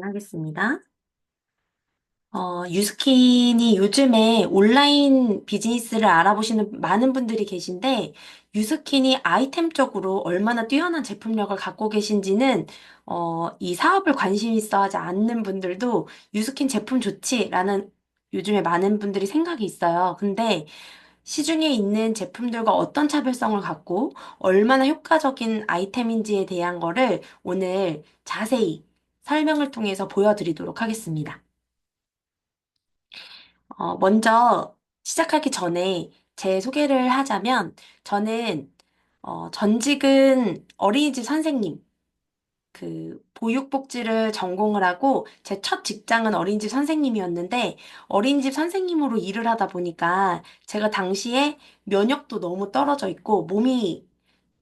하겠습니다. 유스킨이 요즘에 온라인 비즈니스를 알아보시는 많은 분들이 계신데, 유스킨이 아이템적으로 얼마나 뛰어난 제품력을 갖고 계신지는, 이 사업을 관심 있어 하지 않는 분들도 유스킨 제품 좋지라는 요즘에 많은 분들이 생각이 있어요. 근데 시중에 있는 제품들과 어떤 차별성을 갖고 얼마나 효과적인 아이템인지에 대한 거를 오늘 자세히 설명을 통해서 보여드리도록 하겠습니다. 먼저 시작하기 전에 제 소개를 하자면 저는 전직은 어린이집 선생님, 보육복지를 전공을 하고 제 첫 직장은 어린이집 선생님이었는데 어린이집 선생님으로 일을 하다 보니까 제가 당시에 면역도 너무 떨어져 있고 몸이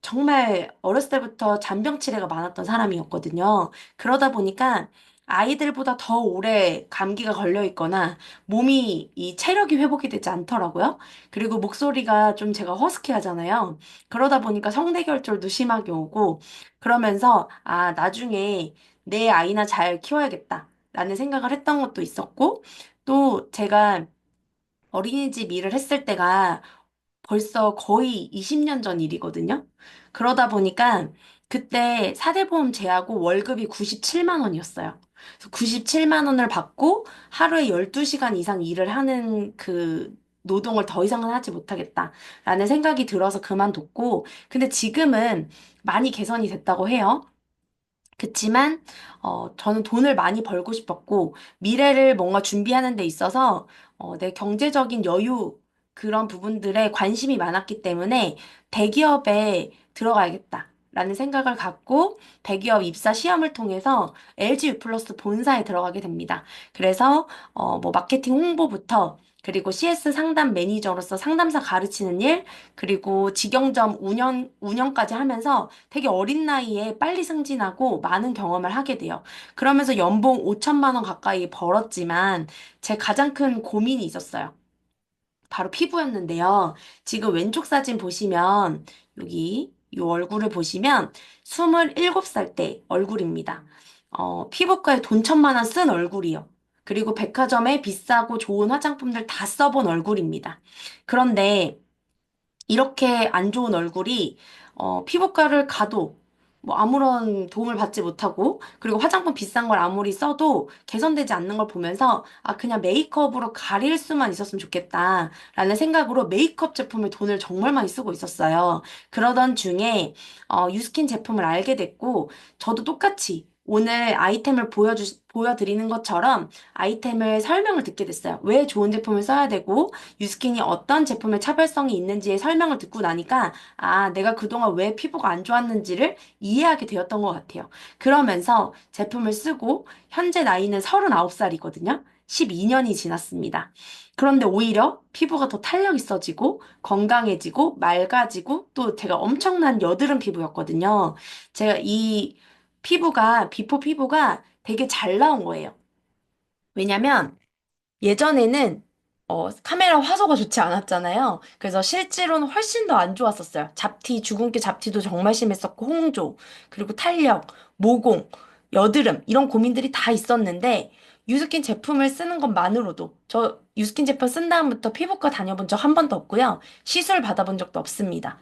정말 어렸을 때부터 잔병치레가 많았던 사람이었거든요. 그러다 보니까 아이들보다 더 오래 감기가 걸려 있거나 몸이 이 체력이 회복이 되지 않더라고요. 그리고 목소리가 좀 제가 허스키하잖아요. 그러다 보니까 성대결절도 심하게 오고 그러면서 아, 나중에 내 아이나 잘 키워야겠다. 라는 생각을 했던 것도 있었고 또 제가 어린이집 일을 했을 때가 벌써 거의 20년 전 일이거든요. 그러다 보니까 그때 사대보험 제하고 월급이 97만 원이었어요. 그래서 97만 원을 받고 하루에 12시간 이상 일을 하는 노동을 더 이상은 하지 못하겠다라는 생각이 들어서 그만뒀고, 근데 지금은 많이 개선이 됐다고 해요. 그치만, 저는 돈을 많이 벌고 싶었고, 미래를 뭔가 준비하는 데 있어서, 내 경제적인 여유, 그런 부분들에 관심이 많았기 때문에 대기업에 들어가야겠다. 라는 생각을 갖고 대기업 입사 시험을 통해서 LG U 플러스 본사에 들어가게 됩니다. 그래서 뭐 마케팅 홍보부터 그리고 CS 상담 매니저로서 상담사 가르치는 일, 그리고 직영점 운영까지 하면서 되게 어린 나이에 빨리 승진하고 많은 경험을 하게 돼요. 그러면서 연봉 5천만 원 가까이 벌었지만 제 가장 큰 고민이 있었어요. 바로 피부였는데요. 지금 왼쪽 사진 보시면 여기 이 얼굴을 보시면 27살 때 얼굴입니다. 피부과에 돈 천만 원 쓴 얼굴이요. 그리고 백화점에 비싸고 좋은 화장품들 다 써본 얼굴입니다. 그런데 이렇게 안 좋은 얼굴이 피부과를 가도 뭐 아무런 도움을 받지 못하고 그리고 화장품 비싼 걸 아무리 써도 개선되지 않는 걸 보면서 아 그냥 메이크업으로 가릴 수만 있었으면 좋겠다라는 생각으로 메이크업 제품을 돈을 정말 많이 쓰고 있었어요. 그러던 중에 유스킨 제품을 알게 됐고 저도 똑같이 오늘 아이템을 보여드리는 것처럼 아이템을 설명을 듣게 됐어요. 왜 좋은 제품을 써야 되고 유스킨이 어떤 제품의 차별성이 있는지의 설명을 듣고 나니까 아, 내가 그동안 왜 피부가 안 좋았는지를 이해하게 되었던 것 같아요. 그러면서 제품을 쓰고 현재 나이는 39살이거든요. 12년이 지났습니다. 그런데 오히려 피부가 더 탄력 있어지고 건강해지고 맑아지고 또 제가 엄청난 여드름 피부였거든요. 제가 이 비포 피부가 되게 잘 나온 거예요. 왜냐면 예전에는 카메라 화소가 좋지 않았잖아요. 그래서 실제로는 훨씬 더 안 좋았었어요. 주근깨 잡티도 정말 심했었고, 홍조, 그리고 탄력, 모공, 여드름, 이런 고민들이 다 있었는데, 유스킨 제품을 쓰는 것만으로도, 저 유스킨 제품 쓴 다음부터 피부과 다녀본 적 한 번도 없고요. 시술 받아본 적도 없습니다.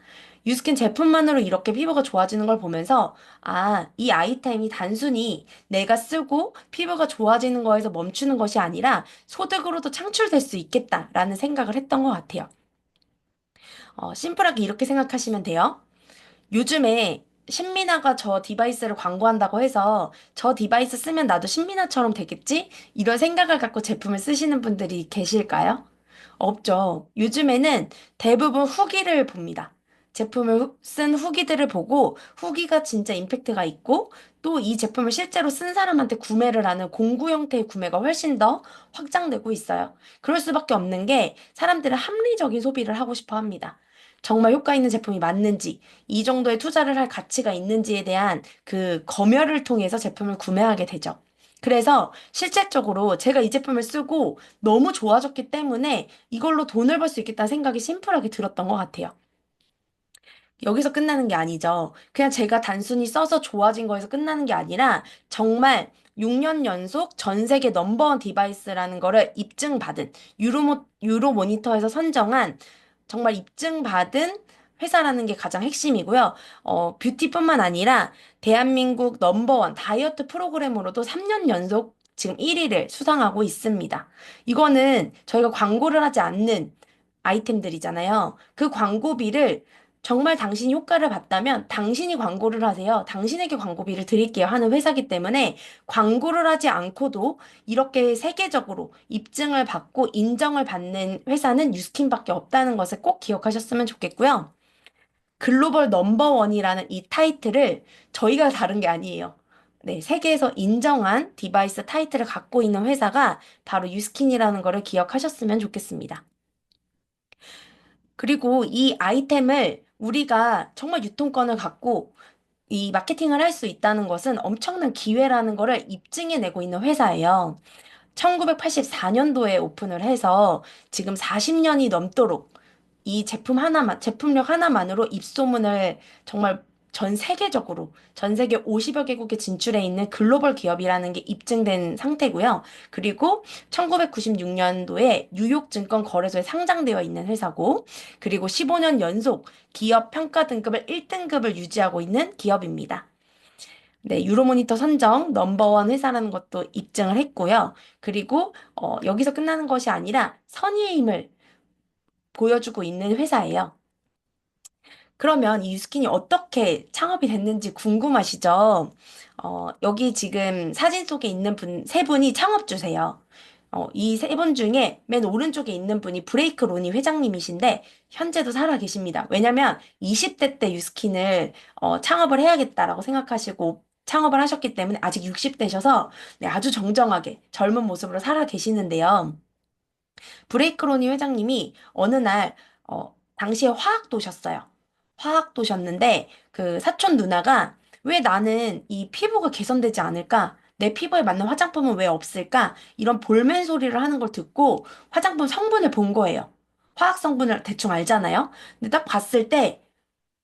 유스킨 제품만으로 이렇게 피부가 좋아지는 걸 보면서, 아, 이 아이템이 단순히 내가 쓰고 피부가 좋아지는 거에서 멈추는 것이 아니라 소득으로도 창출될 수 있겠다라는 생각을 했던 것 같아요. 심플하게 이렇게 생각하시면 돼요. 요즘에 신민아가 저 디바이스를 광고한다고 해서 저 디바이스 쓰면 나도 신민아처럼 되겠지? 이런 생각을 갖고 제품을 쓰시는 분들이 계실까요? 없죠. 요즘에는 대부분 후기를 봅니다. 쓴 후기들을 보고 후기가 진짜 임팩트가 있고 또 이 제품을 실제로 쓴 사람한테 구매를 하는 공구 형태의 구매가 훨씬 더 확장되고 있어요. 그럴 수밖에 없는 게 사람들은 합리적인 소비를 하고 싶어 합니다. 정말 효과 있는 제품이 맞는지, 이 정도의 투자를 할 가치가 있는지에 대한 그 검열을 통해서 제품을 구매하게 되죠. 그래서 실질적으로 제가 이 제품을 쓰고 너무 좋아졌기 때문에 이걸로 돈을 벌 수 있겠다는 생각이 심플하게 들었던 것 같아요. 여기서 끝나는 게 아니죠. 그냥 제가 단순히 써서 좋아진 거에서 끝나는 게 아니라 정말 6년 연속 전 세계 넘버원 디바이스라는 거를 입증받은 유로 모니터에서 선정한 정말 입증받은 회사라는 게 가장 핵심이고요. 뷰티뿐만 아니라 대한민국 넘버원 다이어트 프로그램으로도 3년 연속 지금 1위를 수상하고 있습니다. 이거는 저희가 광고를 하지 않는 아이템들이잖아요. 그 광고비를 정말 당신이 효과를 봤다면 당신이 광고를 하세요. 당신에게 광고비를 드릴게요 하는 회사이기 때문에 광고를 하지 않고도 이렇게 세계적으로 입증을 받고 인정을 받는 회사는 유스킨밖에 없다는 것을 꼭 기억하셨으면 좋겠고요. 글로벌 넘버원이라는 이 타이틀을 저희가 다른 게 아니에요. 네, 세계에서 인정한 디바이스 타이틀을 갖고 있는 회사가 바로 유스킨이라는 거를 기억하셨으면 좋겠습니다. 그리고 이 아이템을 우리가 정말 유통권을 갖고 이 마케팅을 할 수 있다는 것은 엄청난 기회라는 거를 입증해내고 있는 회사예요. 1984년도에 오픈을 해서 지금 40년이 넘도록 이 제품 하나만, 제품력 하나만으로 입소문을 정말 전 세계적으로, 전 세계 50여 개국에 진출해 있는 글로벌 기업이라는 게 입증된 상태고요. 그리고 1996년도에 뉴욕 증권 거래소에 상장되어 있는 회사고, 그리고 15년 연속 기업 평가 등급을 1등급을 유지하고 있는 기업입니다. 네, 유로모니터 선정 넘버원 회사라는 것도 입증을 했고요. 그리고 여기서 끝나는 것이 아니라 선의의 힘을 보여주고 있는 회사예요. 그러면 이 유스킨이 어떻게 창업이 됐는지 궁금하시죠? 여기 지금 사진 속에 있는 세 분이 창업주세요. 이 세 분 중에 맨 오른쪽에 있는 분이 브레이크 로니 회장님이신데, 현재도 살아 계십니다. 왜냐면 20대 때 유스킨을 창업을 해야겠다라고 생각하시고 창업을 하셨기 때문에 아직 60대셔서 아주 정정하게 젊은 모습으로 살아 계시는데요. 브레이크로니 회장님이 어느 날, 당시에 화학도셨어요. 화학도셨는데, 그 사촌 누나가 왜 나는 이 피부가 개선되지 않을까? 내 피부에 맞는 화장품은 왜 없을까? 이런 볼멘 소리를 하는 걸 듣고 화장품 성분을 본 거예요. 화학 성분을 대충 알잖아요? 근데 딱 봤을 때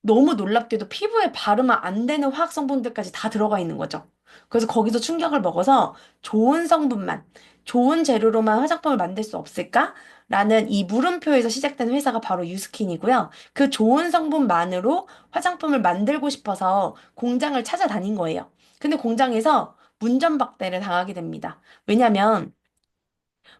너무 놀랍게도 피부에 바르면 안 되는 화학 성분들까지 다 들어가 있는 거죠. 그래서 거기서 충격을 먹어서 좋은 성분만, 좋은 재료로만 화장품을 만들 수 없을까? 라는 이 물음표에서 시작된 회사가 바로 유스킨이고요. 그 좋은 성분만으로 화장품을 만들고 싶어서 공장을 찾아다닌 거예요. 근데 공장에서 문전박대를 당하게 됩니다. 왜냐면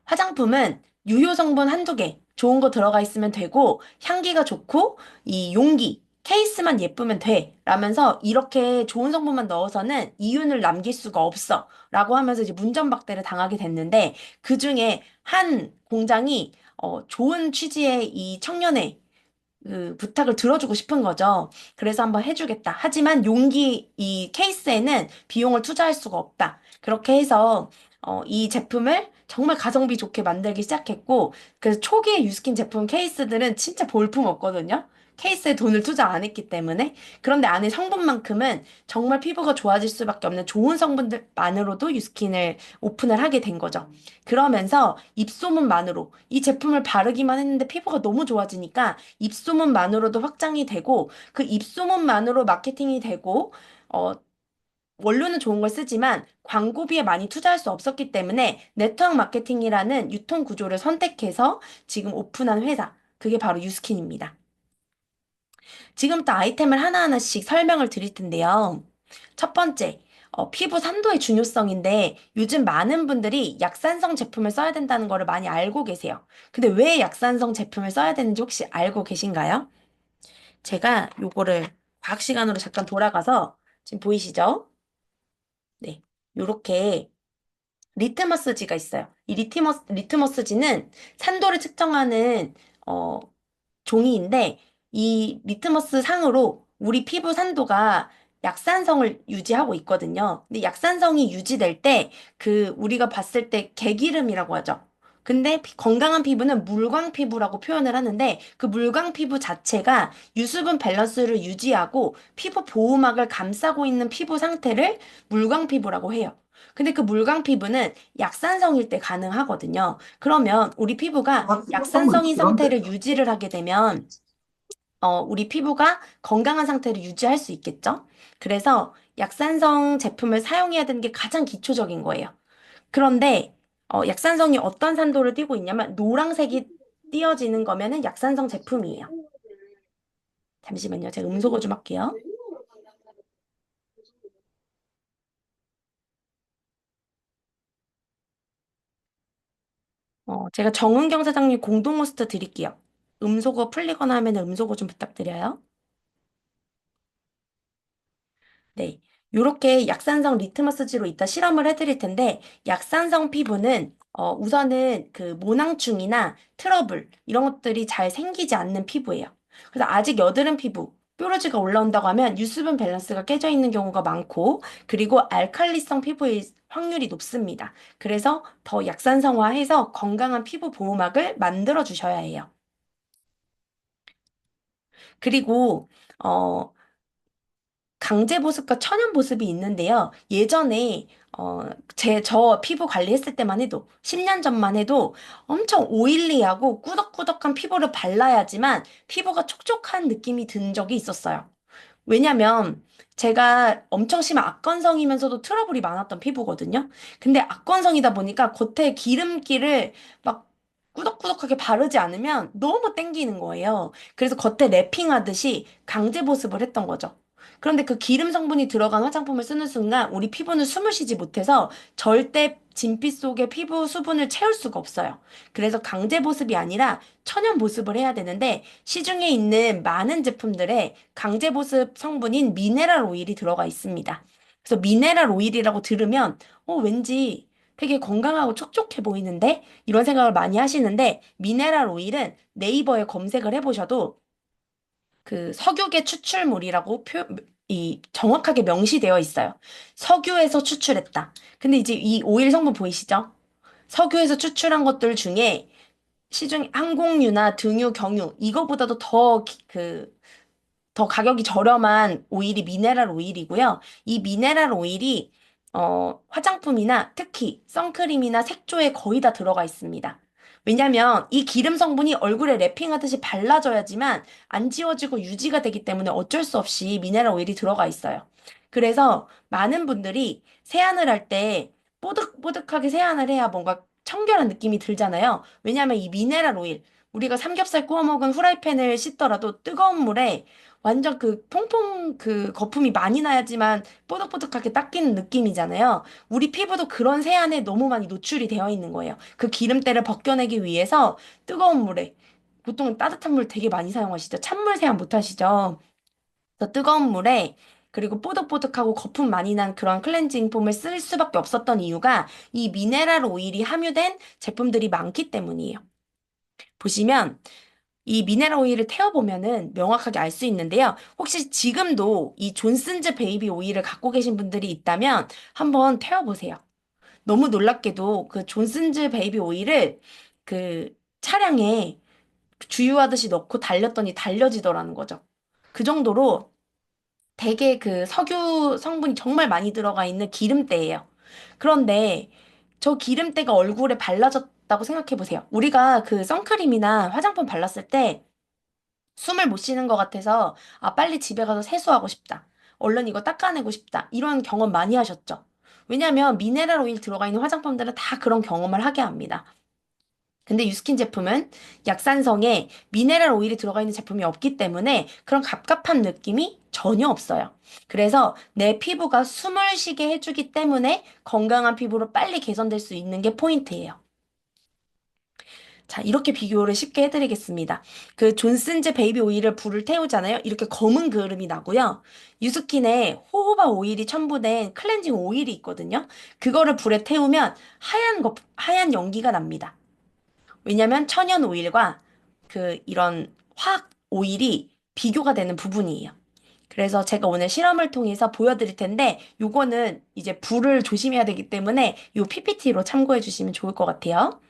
화장품은 유효 성분 한두 개, 좋은 거 들어가 있으면 되고, 향기가 좋고, 이 용기, 케이스만 예쁘면 돼. 라면서 이렇게 좋은 성분만 넣어서는 이윤을 남길 수가 없어. 라고 하면서 이제 문전박대를 당하게 됐는데, 그 중에 한 공장이 좋은 취지의 이 청년의 그 부탁을 들어주고 싶은 거죠. 그래서 한번 해주겠다. 하지만 용기, 이 케이스에는 비용을 투자할 수가 없다. 그렇게 해서 이 제품을 정말 가성비 좋게 만들기 시작했고, 그래서 초기의 유스킨 제품 케이스들은 진짜 볼품 없거든요. 케이스에 돈을 투자 안 했기 때문에. 그런데 안에 성분만큼은 정말 피부가 좋아질 수밖에 없는 좋은 성분들만으로도 유스킨을 오픈을 하게 된 거죠. 그러면서 입소문만으로 이 제품을 바르기만 했는데 피부가 너무 좋아지니까 입소문만으로도 확장이 되고 그 입소문만으로 마케팅이 되고 어, 원료는 좋은 걸 쓰지만 광고비에 많이 투자할 수 없었기 때문에 네트워크 마케팅이라는 유통 구조를 선택해서 지금 오픈한 회사. 그게 바로 유스킨입니다. 지금부터 아이템을 하나하나씩 설명을 드릴 텐데요. 첫 번째, 피부 산도의 중요성인데 요즘 많은 분들이 약산성 제품을 써야 된다는 거를 많이 알고 계세요. 근데 왜 약산성 제품을 써야 되는지 혹시 알고 계신가요? 제가 요거를 과학 시간으로 잠깐 돌아가서 지금 보이시죠? 네. 요렇게 리트머스지가 있어요. 이 리트머스지는 산도를 측정하는 어, 종이인데 이 리트머스 상으로 우리 피부 산도가 약산성을 유지하고 있거든요. 근데 약산성이 유지될 때 그 우리가 봤을 때 개기름이라고 하죠. 근데 건강한 피부는 물광 피부라고 표현을 하는데 그 물광 피부 자체가 유수분 밸런스를 유지하고 피부 보호막을 감싸고 있는 피부 상태를 물광 피부라고 해요. 근데 그 물광 피부는 약산성일 때 가능하거든요. 그러면 우리 피부가 아, 피부 성분 약산성인 그런데 상태를 유지를 하게 되면 우리 피부가 건강한 상태를 유지할 수 있겠죠? 그래서 약산성 제품을 사용해야 되는 게 가장 기초적인 거예요. 그런데 약산성이 어떤 산도를 띠고 있냐면 노란색이 띄어지는 거면은 약산성 제품이에요. 잠시만요. 제가 음소거 좀 할게요. 제가 정은경 사장님 공동 호스트 드릴게요. 음소거 풀리거나 하면 음소거 좀 부탁드려요. 네. 요렇게 약산성 리트머스지로 이따 실험을 해드릴 텐데, 약산성 피부는, 우선은 그 모낭충이나 트러블, 이런 것들이 잘 생기지 않는 피부예요. 그래서 아직 여드름 피부, 뾰루지가 올라온다고 하면 유수분 밸런스가 깨져 있는 경우가 많고, 그리고 알칼리성 피부의 확률이 높습니다. 그래서 더 약산성화해서 건강한 피부 보호막을 만들어 주셔야 해요. 그리고, 어, 강제 보습과 천연 보습이 있는데요. 예전에 저 피부 관리했을 때만 해도 10년 전만 해도 엄청 오일리하고 꾸덕꾸덕한 피부를 발라야지만 피부가 촉촉한 느낌이 든 적이 있었어요. 왜냐면 제가 엄청 심한 악건성이면서도 트러블이 많았던 피부거든요. 근데 악건성이다 보니까 겉에 기름기를 막 꾸덕꾸덕하게 바르지 않으면 너무 땡기는 거예요. 그래서 겉에 랩핑하듯이 강제 보습을 했던 거죠. 그런데 그 기름 성분이 들어간 화장품을 쓰는 순간 우리 피부는 숨을 쉬지 못해서 절대 진피 속에 피부 수분을 채울 수가 없어요. 그래서 강제 보습이 아니라 천연 보습을 해야 되는데 시중에 있는 많은 제품들에 강제 보습 성분인 미네랄 오일이 들어가 있습니다. 그래서 미네랄 오일이라고 들으면 왠지 되게 건강하고 촉촉해 보이는데 이런 생각을 많이 하시는데 미네랄 오일은 네이버에 검색을 해보셔도 그 석유계 추출물이라고 정확하게 명시되어 있어요. 석유에서 추출했다. 근데 이제 이 오일 성분 보이시죠? 석유에서 추출한 것들 중에 시중 항공유나 등유, 경유 이거보다도 더 가격이 저렴한 오일이 미네랄 오일이고요. 이 미네랄 오일이 화장품이나 특히 선크림이나 색조에 거의 다 들어가 있습니다. 왜냐면 이 기름 성분이 얼굴에 랩핑하듯이 발라져야지만 안 지워지고 유지가 되기 때문에 어쩔 수 없이 미네랄 오일이 들어가 있어요. 그래서 많은 분들이 세안을 할 때 뽀득뽀득하게 세안을 해야 뭔가 청결한 느낌이 들잖아요. 왜냐면 이 미네랄 오일, 우리가 삼겹살 구워 먹은 후라이팬을 씻더라도 뜨거운 물에 완전 그 퐁퐁 그 거품이 많이 나야지만 뽀득뽀득하게 닦이는 느낌이잖아요. 우리 피부도 그런 세안에 너무 많이 노출이 되어 있는 거예요. 그 기름때를 벗겨내기 위해서 뜨거운 물에 보통 따뜻한 물 되게 많이 사용하시죠. 찬물 세안 못 하시죠. 그래서 뜨거운 물에 그리고 뽀득뽀득하고 거품 많이 난 그런 클렌징 폼을 쓸 수밖에 없었던 이유가 이 미네랄 오일이 함유된 제품들이 많기 때문이에요. 보시면 이 미네랄 오일을 태워보면은 명확하게 알 수 있는데요. 혹시 지금도 이 존슨즈 베이비 오일을 갖고 계신 분들이 있다면 한번 태워보세요. 너무 놀랍게도 그 존슨즈 베이비 오일을 그 차량에 주유하듯이 넣고 달렸더니 달려지더라는 거죠. 그 정도로 되게 그 석유 성분이 정말 많이 들어가 있는 기름때예요. 그런데 저 기름때가 얼굴에 발라졌다고 생각해 보세요. 우리가 그 선크림이나 화장품 발랐을 때 숨을 못 쉬는 것 같아서 빨리 집에 가서 세수하고 싶다. 얼른 이거 닦아내고 싶다. 이런 경험 많이 하셨죠? 왜냐면 미네랄 오일 들어가 있는 화장품들은 다 그런 경험을 하게 합니다. 근데 유스킨 제품은 약산성에 미네랄 오일이 들어가 있는 제품이 없기 때문에 그런 갑갑한 느낌이 전혀 없어요. 그래서 내 피부가 숨을 쉬게 해주기 때문에 건강한 피부로 빨리 개선될 수 있는 게 포인트예요. 자, 이렇게 비교를 쉽게 해드리겠습니다. 그 존슨즈 베이비 오일을 불을 태우잖아요. 이렇게 검은 그름이 나고요. 유스킨에 호호바 오일이 첨부된 클렌징 오일이 있거든요. 그거를 불에 태우면 하얀 연기가 납니다. 왜냐면 천연 오일과 이런 화학 오일이 비교가 되는 부분이에요. 그래서 제가 오늘 실험을 통해서 보여드릴 텐데, 요거는 이제 불을 조심해야 되기 때문에 요 PPT로 참고해 주시면 좋을 것 같아요.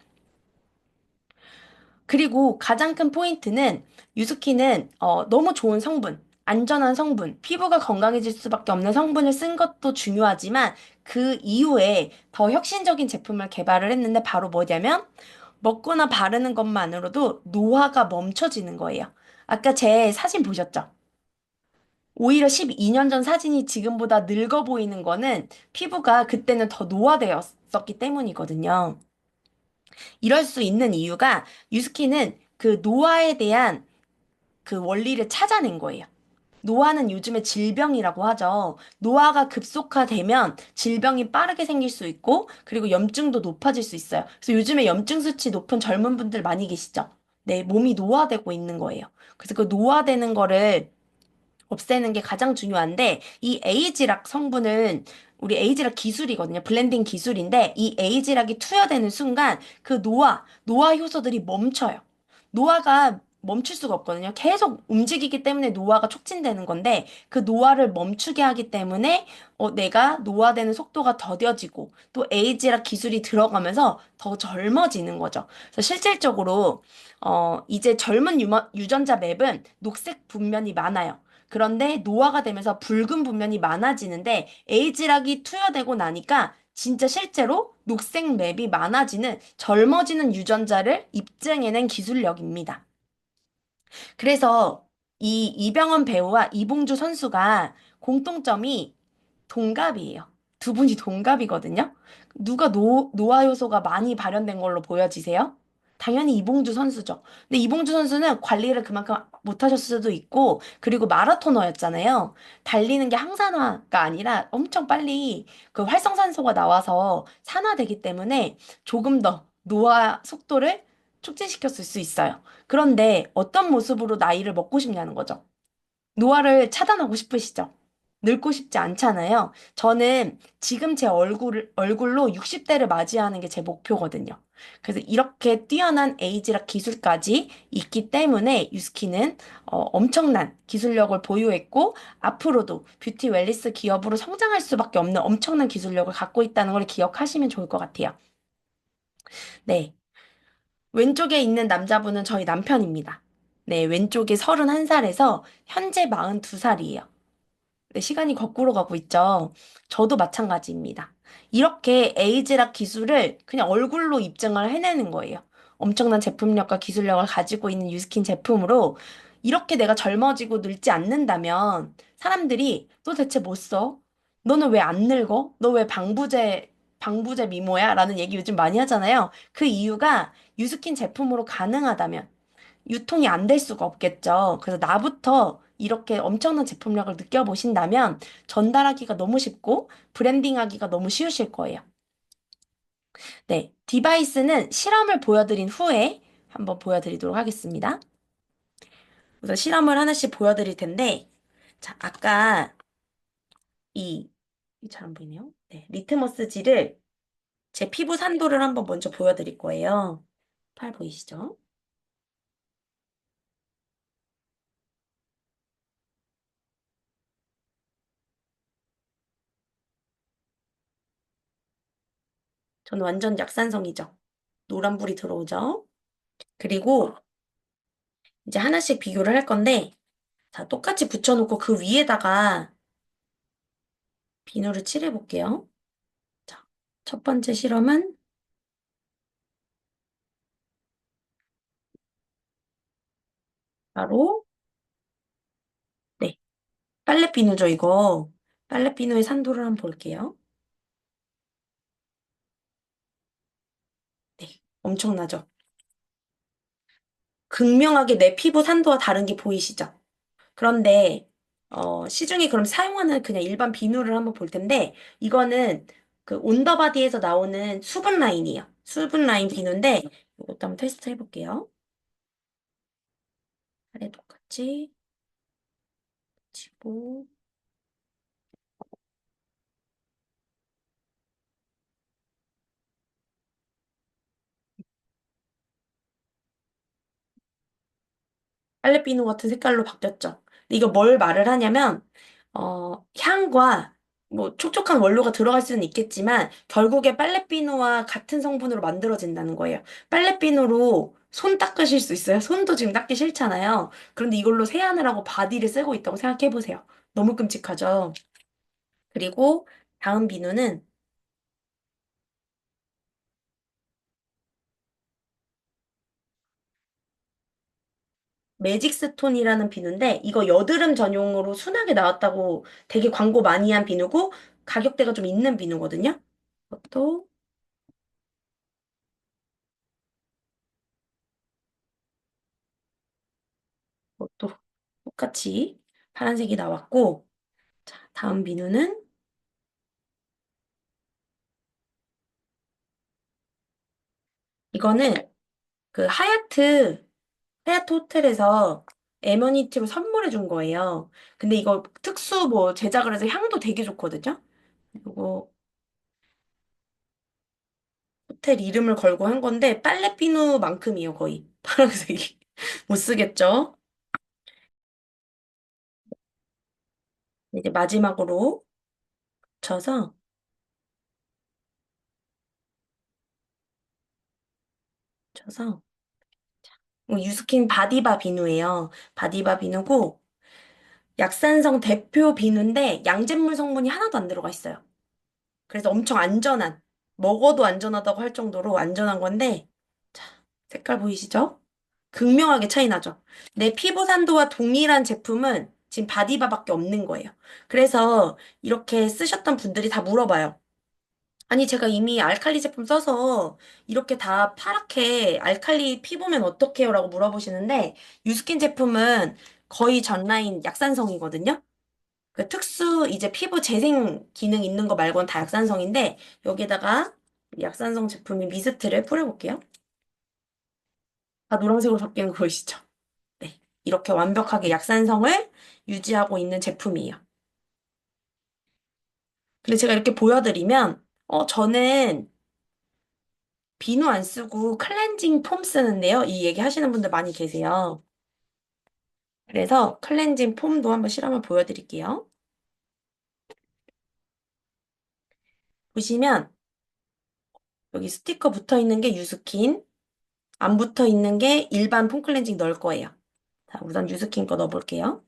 그리고 가장 큰 포인트는 유스킨은 너무 좋은 성분, 안전한 성분, 피부가 건강해질 수밖에 없는 성분을 쓴 것도 중요하지만 그 이후에 더 혁신적인 제품을 개발을 했는데 바로 뭐냐면 먹거나 바르는 것만으로도 노화가 멈춰지는 거예요. 아까 제 사진 보셨죠? 오히려 12년 전 사진이 지금보다 늙어 보이는 거는 피부가 그때는 더 노화되었었기 때문이거든요. 이럴 수 있는 이유가 유스킨은 그 노화에 대한 그 원리를 찾아낸 거예요. 노화는 요즘에 질병이라고 하죠. 노화가 급속화되면 질병이 빠르게 생길 수 있고, 그리고 염증도 높아질 수 있어요. 그래서 요즘에 염증 수치 높은 젊은 분들 많이 계시죠? 네, 몸이 노화되고 있는 거예요. 그래서 그 노화되는 거를 없애는 게 가장 중요한데, 이 에이지락 성분은 우리 에이지락 기술이거든요. 블렌딩 기술인데, 이 에이지락이 투여되는 순간 그 노화 효소들이 멈춰요. 노화가 멈출 수가 없거든요. 계속 움직이기 때문에 노화가 촉진되는 건데, 그 노화를 멈추게 하기 때문에, 내가 노화되는 속도가 더뎌지고, 또 에이지락 기술이 들어가면서 더 젊어지는 거죠. 그래서 실질적으로, 이제 젊은 유전자 맵은 녹색 분면이 많아요. 그런데 노화가 되면서 붉은 분면이 많아지는데 에이지락이 투여되고 나니까 진짜 실제로 녹색 맵이 많아지는 젊어지는 유전자를 입증해낸 기술력입니다. 그래서 이 이병헌 배우와 이봉주 선수가 공통점이 동갑이에요. 두 분이 동갑이거든요. 누가 노화 요소가 많이 발현된 걸로 보여지세요? 당연히 이봉주 선수죠. 근데 이봉주 선수는 관리를 그만큼 못하셨을 수도 있고, 그리고 마라토너였잖아요. 달리는 게 항산화가 아니라 엄청 빨리 그 활성산소가 나와서 산화되기 때문에 조금 더 노화 속도를 촉진시켰을 수 있어요. 그런데 어떤 모습으로 나이를 먹고 싶냐는 거죠. 노화를 차단하고 싶으시죠? 늙고 싶지 않잖아요. 저는 지금 제 얼굴로 60대를 맞이하는 게 제 목표거든요. 그래서 이렇게 뛰어난 에이지락 기술까지 있기 때문에 유스키는 엄청난 기술력을 보유했고 앞으로도 뷰티 웰니스 기업으로 성장할 수밖에 없는 엄청난 기술력을 갖고 있다는 걸 기억하시면 좋을 것 같아요. 네. 왼쪽에 있는 남자분은 저희 남편입니다. 네, 왼쪽이 31살에서 현재 42살이에요. 네, 시간이 거꾸로 가고 있죠. 저도 마찬가지입니다. 이렇게 에이즈락 기술을 그냥 얼굴로 입증을 해내는 거예요. 엄청난 제품력과 기술력을 가지고 있는 유스킨 제품으로 이렇게 내가 젊어지고 늙지 않는다면 사람들이 너 대체 뭐 써? 너는 왜 안 늙어? 너 왜 방부제 미모야? 라는 얘기 요즘 많이 하잖아요. 그 이유가 유스킨 제품으로 가능하다면 유통이 안 될 수가 없겠죠. 그래서 나부터 이렇게 엄청난 제품력을 느껴보신다면 전달하기가 너무 쉽고 브랜딩하기가 너무 쉬우실 거예요. 네. 디바이스는 실험을 보여드린 후에 한번 보여드리도록 하겠습니다. 우선 실험을 하나씩 보여드릴 텐데, 자, 아까 이, 잘 안 보이네요. 네. 리트머스지를 제 피부 산도를 한번 먼저 보여드릴 거예요. 팔 보이시죠? 저는 완전 약산성이죠. 노란불이 들어오죠? 그리고 이제 하나씩 비교를 할 건데, 자, 똑같이 붙여놓고 그 위에다가 비누를 칠해볼게요. 자, 첫 번째 실험은 바로, 네, 빨래 비누죠, 이거. 빨래 비누의 산도를 한번 볼게요. 네, 엄청나죠? 극명하게 내 피부 산도와 다른 게 보이시죠? 그런데, 시중에 그럼 사용하는 그냥 일반 비누를 한번 볼 텐데, 이거는 그 온더바디에서 나오는 수분 라인이에요. 수분 라인 비누인데, 이것도 한번 테스트 해볼게요. 아래 똑같이 치고, 빨래비누 같은 색깔로 바뀌었죠. 근데 이거 뭘 말을 하냐면, 향과 뭐 촉촉한 원료가 들어갈 수는 있겠지만, 결국에 빨래비누와 같은 성분으로 만들어진다는 거예요. 빨래비누로 손 닦으실 수 있어요? 손도 지금 닦기 싫잖아요. 그런데 이걸로 세안을 하고 바디를 쓰고 있다고 생각해 보세요. 너무 끔찍하죠? 그리고 다음 비누는 매직스톤이라는 비누인데 이거 여드름 전용으로 순하게 나왔다고 되게 광고 많이 한 비누고 가격대가 좀 있는 비누거든요. 이것도 이것도 똑같이 파란색이 나왔고 자, 다음 비누는 이거는 그 하얏트 호텔에서 에머니티로 선물해 준 거예요. 근데 이거 특수 뭐 제작을 해서 향도 되게 좋거든요. 그리고 호텔 이름을 걸고 한 건데 빨래 비누만큼이에요, 거의. 파란색이. 못 쓰겠죠? 이제 마지막으로 쳐서 쳐서 유스킨 바디바 비누예요. 바디바 비누고 약산성 대표 비누인데 양잿물 성분이 하나도 안 들어가 있어요. 그래서 엄청 안전한 먹어도 안전하다고 할 정도로 안전한 건데 자, 색깔 보이시죠? 극명하게 차이 나죠? 내 피부 산도와 동일한 제품은 지금 바디바밖에 없는 거예요. 그래서 이렇게 쓰셨던 분들이 다 물어봐요. 아니, 제가 이미 알칼리 제품 써서 이렇게 다 파랗게 알칼리 피부면 어떡해요? 라고 물어보시는데, 유스킨 제품은 거의 전 라인 약산성이거든요? 그 특수 이제 피부 재생 기능 있는 거 말고는 다 약산성인데, 여기다가 약산성 제품인 미스트를 뿌려볼게요. 다 노란색으로 바뀌는 거 보이시죠? 네. 이렇게 완벽하게 약산성을 유지하고 있는 제품이에요. 근데 제가 이렇게 보여드리면, 저는 비누 안 쓰고 클렌징 폼 쓰는데요. 이 얘기 하시는 분들 많이 계세요. 그래서 클렌징 폼도 한번 실험을 보여드릴게요. 보시면 여기 스티커 붙어 있는 게 유스킨, 안 붙어 있는 게 일반 폼 클렌징 넣을 거예요. 자, 우선 유스킨 거 넣어볼게요.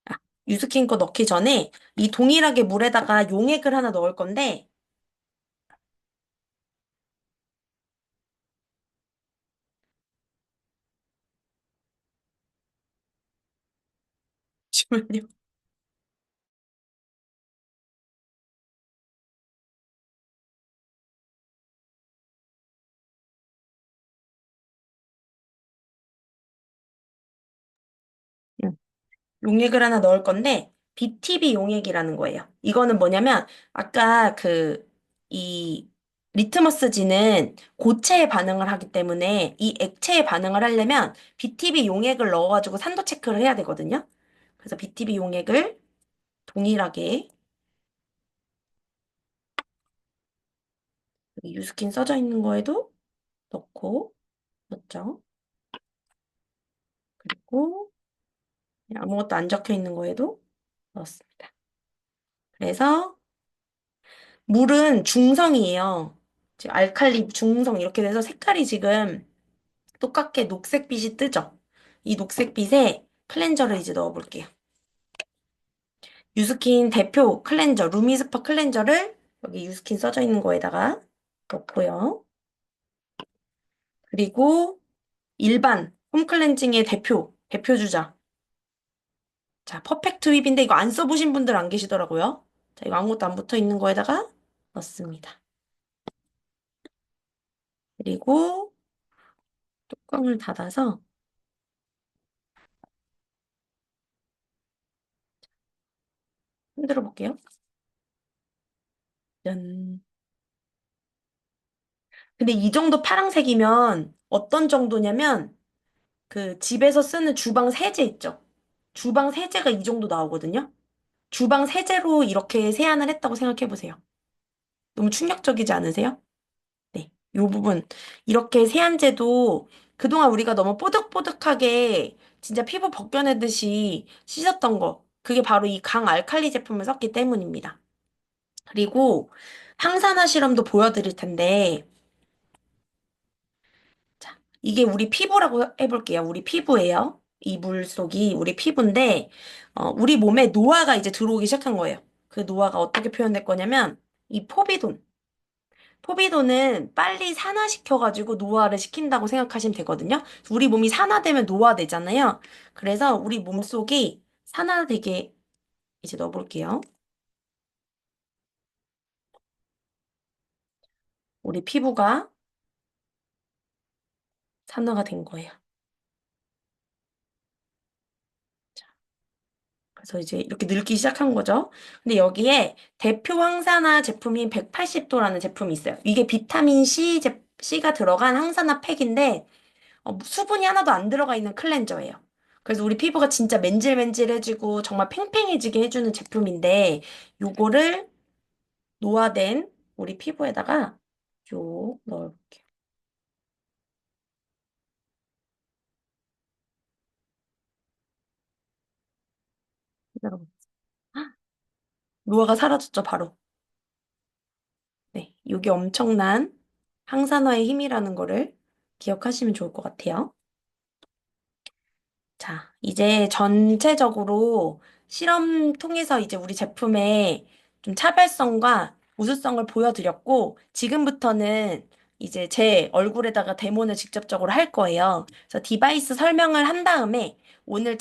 아, 유스킨 거 넣기 전에 이 동일하게 물에다가 용액을 하나 넣을 건데, 잠시만요. 용액을 하나 넣을 건데, BTB 용액이라는 거예요. 이거는 뭐냐면, 아까 이 리트머스지는 고체에 반응을 하기 때문에 이 액체에 반응을 하려면 BTB 용액을 넣어가지고 산도 체크를 해야 되거든요. 그래서 BTB 용액을 동일하게 여기 유스킨 써져 있는 거에도 넣고, 넣었죠. 그리고 아무것도 안 적혀 있는 거에도 넣었습니다. 그래서 물은 중성이에요. 지금 알칼리 중성 이렇게 돼서 색깔이 지금 똑같게 녹색빛이 뜨죠? 이 녹색빛에 클렌저를 이제 넣어볼게요. 유스킨 대표 클렌저, 루미스파 클렌저를 여기 유스킨 써져 있는 거에다가 넣고요. 그리고 일반 홈 클렌징의 대표 주자. 자, 퍼펙트 whip인데 이거 안 써보신 분들 안 계시더라고요. 자, 이거 아무것도 안 붙어 있는 거에다가 넣습니다. 그리고 뚜껑을 닫아서 흔들어 볼게요. 짠. 근데 이 정도 파란색이면 어떤 정도냐면 그 집에서 쓰는 주방 세제 있죠? 주방 세제가 이 정도 나오거든요? 주방 세제로 이렇게 세안을 했다고 생각해 보세요. 너무 충격적이지 않으세요? 네. 요 부분. 이렇게 세안제도 그동안 우리가 너무 뽀득뽀득하게 진짜 피부 벗겨내듯이 씻었던 거. 그게 바로 이 강알칼리 제품을 썼기 때문입니다. 그리고 항산화 실험도 보여드릴 텐데, 자, 이게 우리 피부라고 해볼게요. 우리 피부예요. 이 물속이 우리 피부인데, 우리 몸에 노화가 이제 들어오기 시작한 거예요. 그 노화가 어떻게 표현될 거냐면, 이 포비돈. 포비도는 빨리 산화시켜가지고 노화를 시킨다고 생각하시면 되거든요. 우리 몸이 산화되면 노화되잖아요. 그래서 우리 몸속이 산화되게 이제 넣어볼게요. 우리 피부가 산화가 된 거예요. 그래서 이제 이렇게 늙기 시작한 거죠. 근데 여기에 대표 항산화 제품인 180도라는 제품이 있어요. 이게 비타민 C가 들어간 항산화 팩인데 수분이 하나도 안 들어가 있는 클렌저예요. 그래서 우리 피부가 진짜 맨질맨질해지고 정말 팽팽해지게 해주는 제품인데 요거를 노화된 우리 피부에다가 요 넣어볼게요. 여러분, 노화가 사라졌죠, 바로. 네, 요게 엄청난 항산화의 힘이라는 거를 기억하시면 좋을 것 같아요. 자, 이제 전체적으로 실험 통해서 이제 우리 제품의 좀 차별성과 우수성을 보여드렸고, 지금부터는 이제 제 얼굴에다가 데모를 직접적으로 할 거예요. 그래서 디바이스 설명을 한 다음에 오늘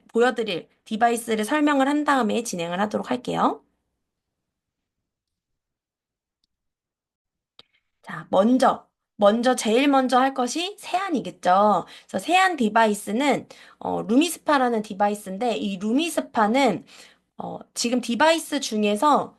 보여드릴 디바이스를 설명을 한 다음에 진행을 하도록 할게요. 자, 제일 먼저 할 것이 세안이겠죠. 그래서 세안 디바이스는, 루미스파라는 디바이스인데, 이 루미스파는, 지금 디바이스 중에서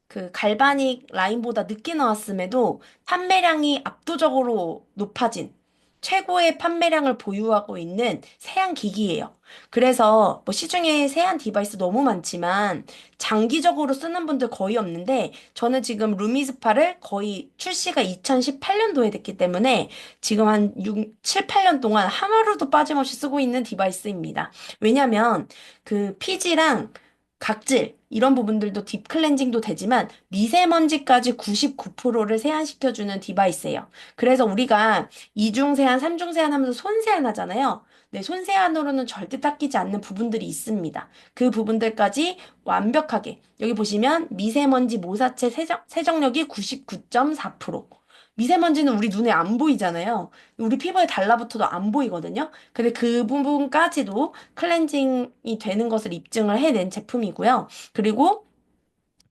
그 갈바닉 라인보다 늦게 나왔음에도 판매량이 압도적으로 높아진 최고의 판매량을 보유하고 있는 세안 기기예요. 그래서 뭐 시중에 세안 디바이스 너무 많지만 장기적으로 쓰는 분들 거의 없는데 저는 지금 루미스파를 거의 출시가 2018년도에 됐기 때문에 지금 한 6, 7, 8년 동안 하루도 빠짐없이 쓰고 있는 디바이스입니다. 왜냐면 그 피지랑 각질, 이런 부분들도 딥 클렌징도 되지만 미세먼지까지 99%를 세안시켜주는 디바이스예요. 그래서 우리가 이중 세안, 삼중 세안 하면서 손 세안 하잖아요. 네, 손 세안으로는 절대 닦이지 않는 부분들이 있습니다. 그 부분들까지 완벽하게 여기 보시면 미세먼지 모사체 세정력이 99.4%. 미세먼지는 우리 눈에 안 보이잖아요. 우리 피부에 달라붙어도 안 보이거든요. 근데 그 부분까지도 클렌징이 되는 것을 입증을 해낸 제품이고요. 그리고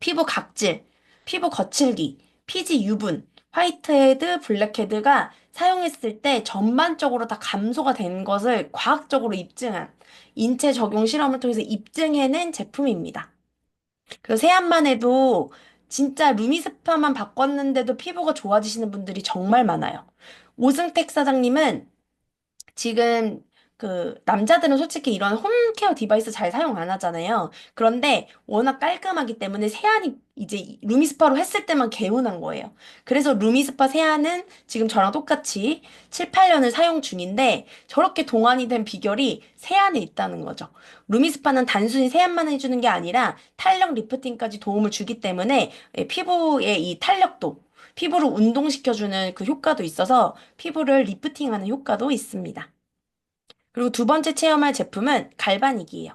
피부 각질, 피부 거칠기, 피지 유분, 화이트헤드, 블랙헤드가 사용했을 때 전반적으로 다 감소가 된 것을 과학적으로 입증한 인체 적용 실험을 통해서 입증해낸 제품입니다. 그래서 세안만 해도 진짜 루미스파만 바꿨는데도 피부가 좋아지시는 분들이 정말 많아요. 오승택 사장님은 지금 그 남자들은 솔직히 이런 홈케어 디바이스 잘 사용 안 하잖아요. 그런데 워낙 깔끔하기 때문에 세안이 이제 루미스파로 했을 때만 개운한 거예요. 그래서 루미스파 세안은 지금 저랑 똑같이 7, 8년을 사용 중인데 저렇게 동안이 된 비결이 세안에 있다는 거죠. 루미스파는 단순히 세안만 해주는 게 아니라 탄력 리프팅까지 도움을 주기 때문에 피부의 이 탄력도 피부를 운동시켜주는 그 효과도 있어서 피부를 리프팅하는 효과도 있습니다. 그리고 두 번째 체험할 제품은 갈바닉이에요.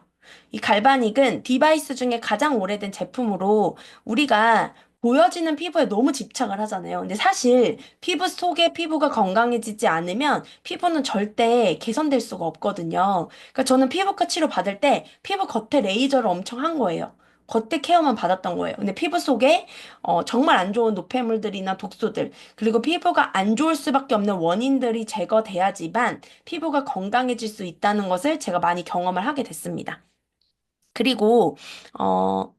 이 갈바닉은 디바이스 중에 가장 오래된 제품으로 우리가 보여지는 피부에 너무 집착을 하잖아요. 근데 사실 피부 속에 피부가 건강해지지 않으면 피부는 절대 개선될 수가 없거든요. 그러니까 저는 피부과 치료 받을 때 피부 겉에 레이저를 엄청 한 거예요. 겉에 케어만 받았던 거예요. 근데 피부 속에 정말 안 좋은 노폐물들이나 독소들, 그리고 피부가 안 좋을 수밖에 없는 원인들이 제거돼야지만 피부가 건강해질 수 있다는 것을 제가 많이 경험을 하게 됐습니다. 그리고, 어,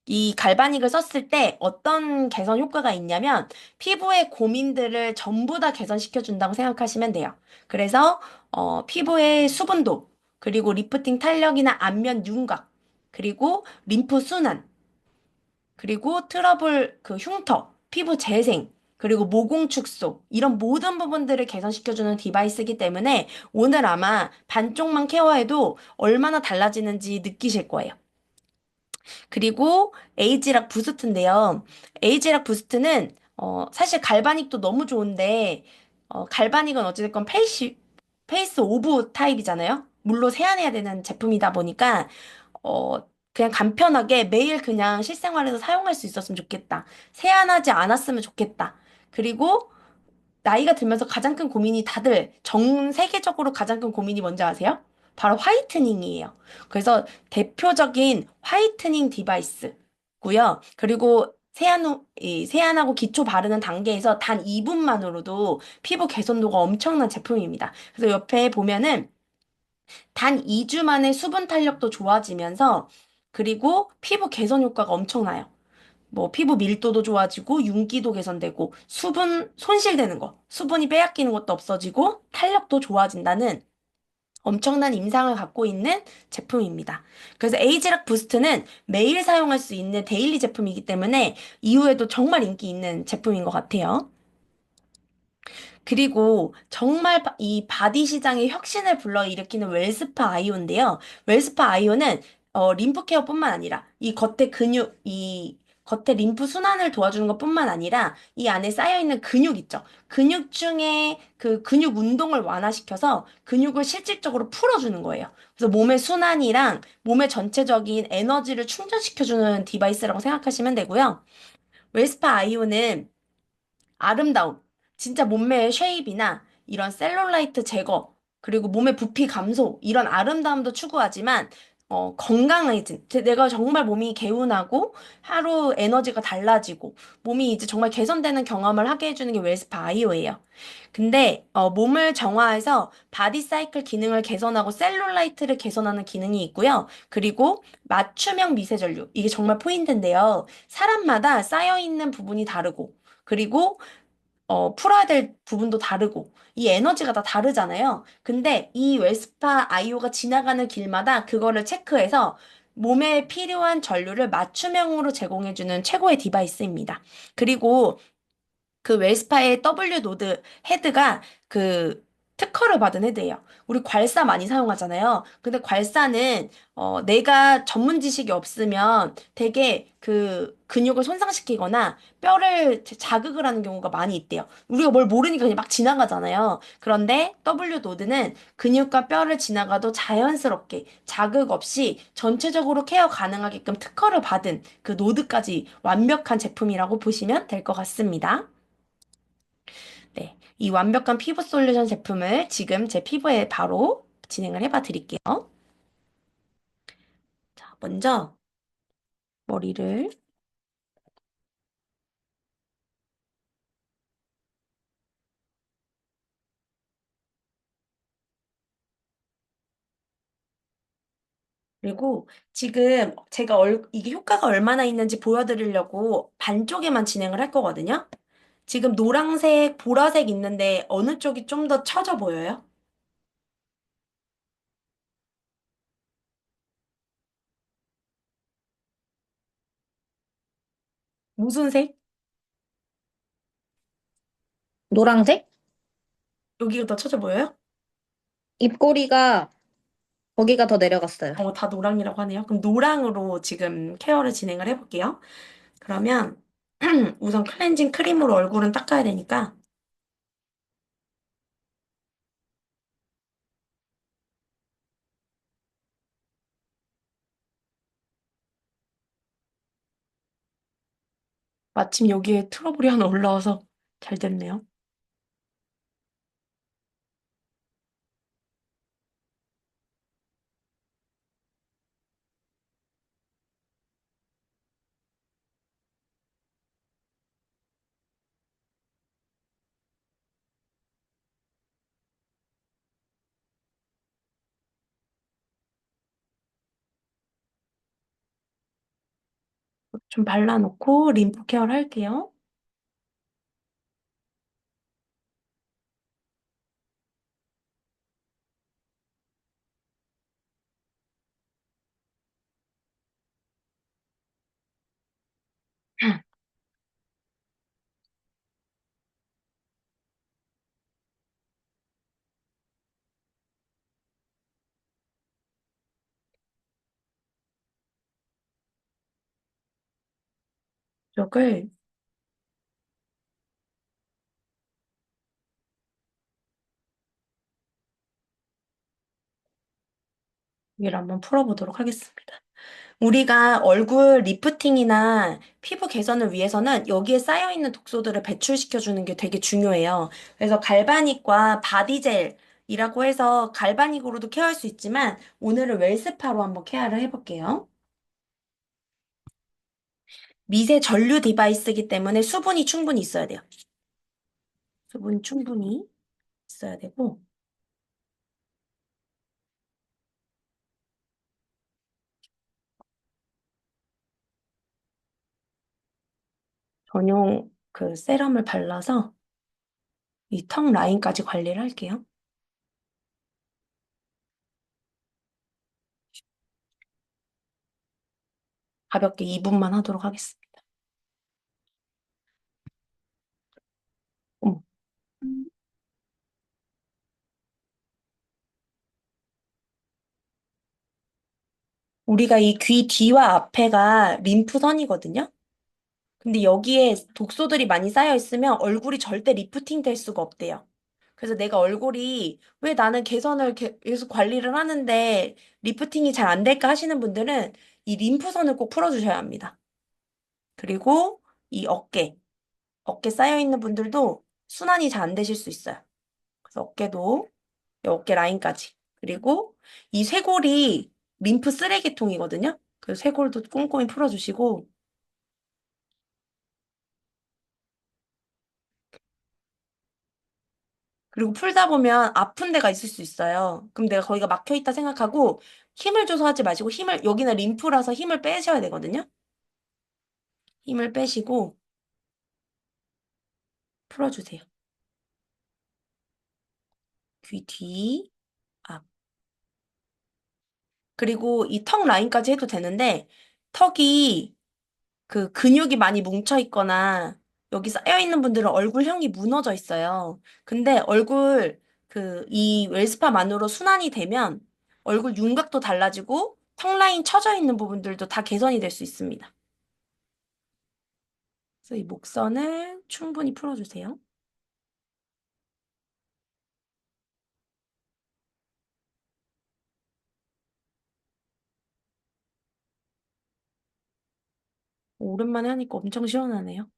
이 갈바닉을 썼을 때 어떤 개선 효과가 있냐면 피부의 고민들을 전부 다 개선시켜준다고 생각하시면 돼요. 그래서, 피부의 수분도, 그리고 리프팅 탄력이나 안면 윤곽, 그리고 림프 순환, 그리고 트러블 그 흉터, 피부 재생, 그리고 모공 축소, 이런 모든 부분들을 개선시켜주는 디바이스이기 때문에 오늘 아마 반쪽만 케어해도 얼마나 달라지는지 느끼실 거예요. 그리고 에이지락 부스트인데요. 에이지락 부스트는 사실 갈바닉도 너무 좋은데 갈바닉은 어찌됐건 페이스 오브 타입이잖아요. 물로 세안해야 되는 제품이다 보니까 그냥 간편하게 매일 그냥 실생활에서 사용할 수 있었으면 좋겠다. 세안하지 않았으면 좋겠다. 그리고 나이가 들면서 가장 큰 고민이 다들 전 세계적으로 가장 큰 고민이 뭔지 아세요? 바로 화이트닝이에요. 그래서 대표적인 화이트닝 디바이스고요. 그리고 세안하고 기초 바르는 단계에서 단 2분만으로도 피부 개선도가 엄청난 제품입니다. 그래서 옆에 보면은 단 2주 만에 수분 탄력도 좋아지면서 그리고 피부 개선 효과가 엄청나요. 뭐 피부 밀도도 좋아지고 윤기도 개선되고 수분 손실되는 거, 수분이 빼앗기는 것도 없어지고 탄력도 좋아진다는 엄청난 임상을 갖고 있는 제품입니다. 그래서 에이지락 부스트는 매일 사용할 수 있는 데일리 제품이기 때문에 이후에도 정말 인기 있는 제품인 것 같아요. 그리고 정말 이 바디 시장의 혁신을 불러일으키는 웰스파 아이오인데요. 웰스파 아이오는 림프 케어뿐만 아니라 이 겉에 림프 순환을 도와주는 것뿐만 아니라 이 안에 쌓여있는 근육 있죠. 근육 중에 그 근육 운동을 완화시켜서 근육을 실질적으로 풀어주는 거예요. 그래서 몸의 순환이랑 몸의 전체적인 에너지를 충전시켜주는 디바이스라고 생각하시면 되고요. 웰스파 아이오는 아름다움, 진짜 몸매의 쉐입이나 이런 셀룰라이트 제거, 그리고 몸의 부피 감소, 이런 아름다움도 추구하지만, 건강해진, 내가 정말 몸이 개운하고 하루 에너지가 달라지고 몸이 이제 정말 개선되는 경험을 하게 해주는 게 웰스파 아이오예요. 근데 몸을 정화해서 바디 사이클 기능을 개선하고 셀룰라이트를 개선하는 기능이 있고요. 그리고 맞춤형 미세전류, 이게 정말 포인트인데요. 사람마다 쌓여있는 부분이 다르고 그리고 풀어야 될 부분도 다르고, 이 에너지가 다 다르잖아요. 근데 이 웰스파 아이오가 지나가는 길마다 그거를 체크해서 몸에 필요한 전류를 맞춤형으로 제공해주는 최고의 디바이스입니다. 그리고 그 웰스파의 W 노드 헤드가 그 특허를 받은 헤드예요. 우리 괄사 많이 사용하잖아요. 근데 괄사는 내가 전문 지식이 없으면 되게 그 근육을 손상시키거나 뼈를 자극을 하는 경우가 많이 있대요. 우리가 뭘 모르니까 그냥 막 지나가잖아요. 그런데 W 노드는 근육과 뼈를 지나가도 자연스럽게 자극 없이 전체적으로 케어 가능하게끔 특허를 받은 그 노드까지 완벽한 제품이라고 보시면 될 것 같습니다. 네. 이 완벽한 피부 솔루션 제품을 지금 제 피부에 바로 진행을 해봐 드릴게요. 자, 먼저 머리를, 그리고 지금 제가 이게 효과가 얼마나 있는지 보여드리려고 반쪽에만 진행을 할 거거든요. 지금 노란색, 보라색 있는데 어느 쪽이 좀 더 처져 보여요? 무슨 색? 노란색? 여기가 더 처져 보여요? 입꼬리가 거기가 더 내려갔어요. 다 노랑이라고 하네요. 그럼 노랑으로 지금 케어를 진행을 해볼게요. 그러면 우선 클렌징 크림으로 얼굴은 닦아야 되니까 마침 여기에 트러블이 하나 올라와서 잘 됐네요. 좀 발라놓고 림프 케어를 할게요. 이쪽을 위를 한번 풀어보도록 하겠습니다. 우리가 얼굴 리프팅이나 피부 개선을 위해서는 여기에 쌓여있는 독소들을 배출시켜주는 게 되게 중요해요. 그래서 갈바닉과 바디젤이라고 해서 갈바닉으로도 케어할 수 있지만 오늘은 웰스파로 한번 케어를 해볼게요. 미세 전류 디바이스이기 때문에 수분이 충분히 있어야 돼요. 수분이 충분히 있어야 되고 전용 그 세럼을 발라서 이 턱 라인까지 관리를 할게요. 가볍게 2분만 하도록 하겠습니다. 어머. 우리가 이 귀 뒤와 앞에가 림프선이거든요. 근데 여기에 독소들이 많이 쌓여 있으면 얼굴이 절대 리프팅 될 수가 없대요. 그래서 내가 얼굴이 왜 나는 개선을 계속 관리를 하는데 리프팅이 잘 안 될까 하시는 분들은 이 림프선을 꼭 풀어주셔야 합니다. 그리고 이 어깨 쌓여 있는 분들도 순환이 잘 안 되실 수 있어요. 그래서 어깨도 이 어깨 라인까지. 그리고 이 쇄골이 림프 쓰레기통이거든요. 그래서 쇄골도 꼼꼼히 풀어주시고 그리고 풀다 보면 아픈 데가 있을 수 있어요. 그럼 내가 거기가 막혀 있다 생각하고 힘을 줘서 하지 마시고 여기는 림프라서 힘을 빼셔야 되거든요. 힘을 빼시고 풀어주세요. 귀 뒤, 앞. 그리고 이 턱 라인까지 해도 되는데 턱이 그 근육이 많이 뭉쳐 있거나 여기 쌓여 있는 분들은 얼굴형이 무너져 있어요. 근데 이 웰스파만으로 순환이 되면 얼굴 윤곽도 달라지고 턱 라인 처져 있는 부분들도 다 개선이 될 수 있습니다. 그래서 이 목선을 충분히 풀어주세요. 오랜만에 하니까 엄청 시원하네요.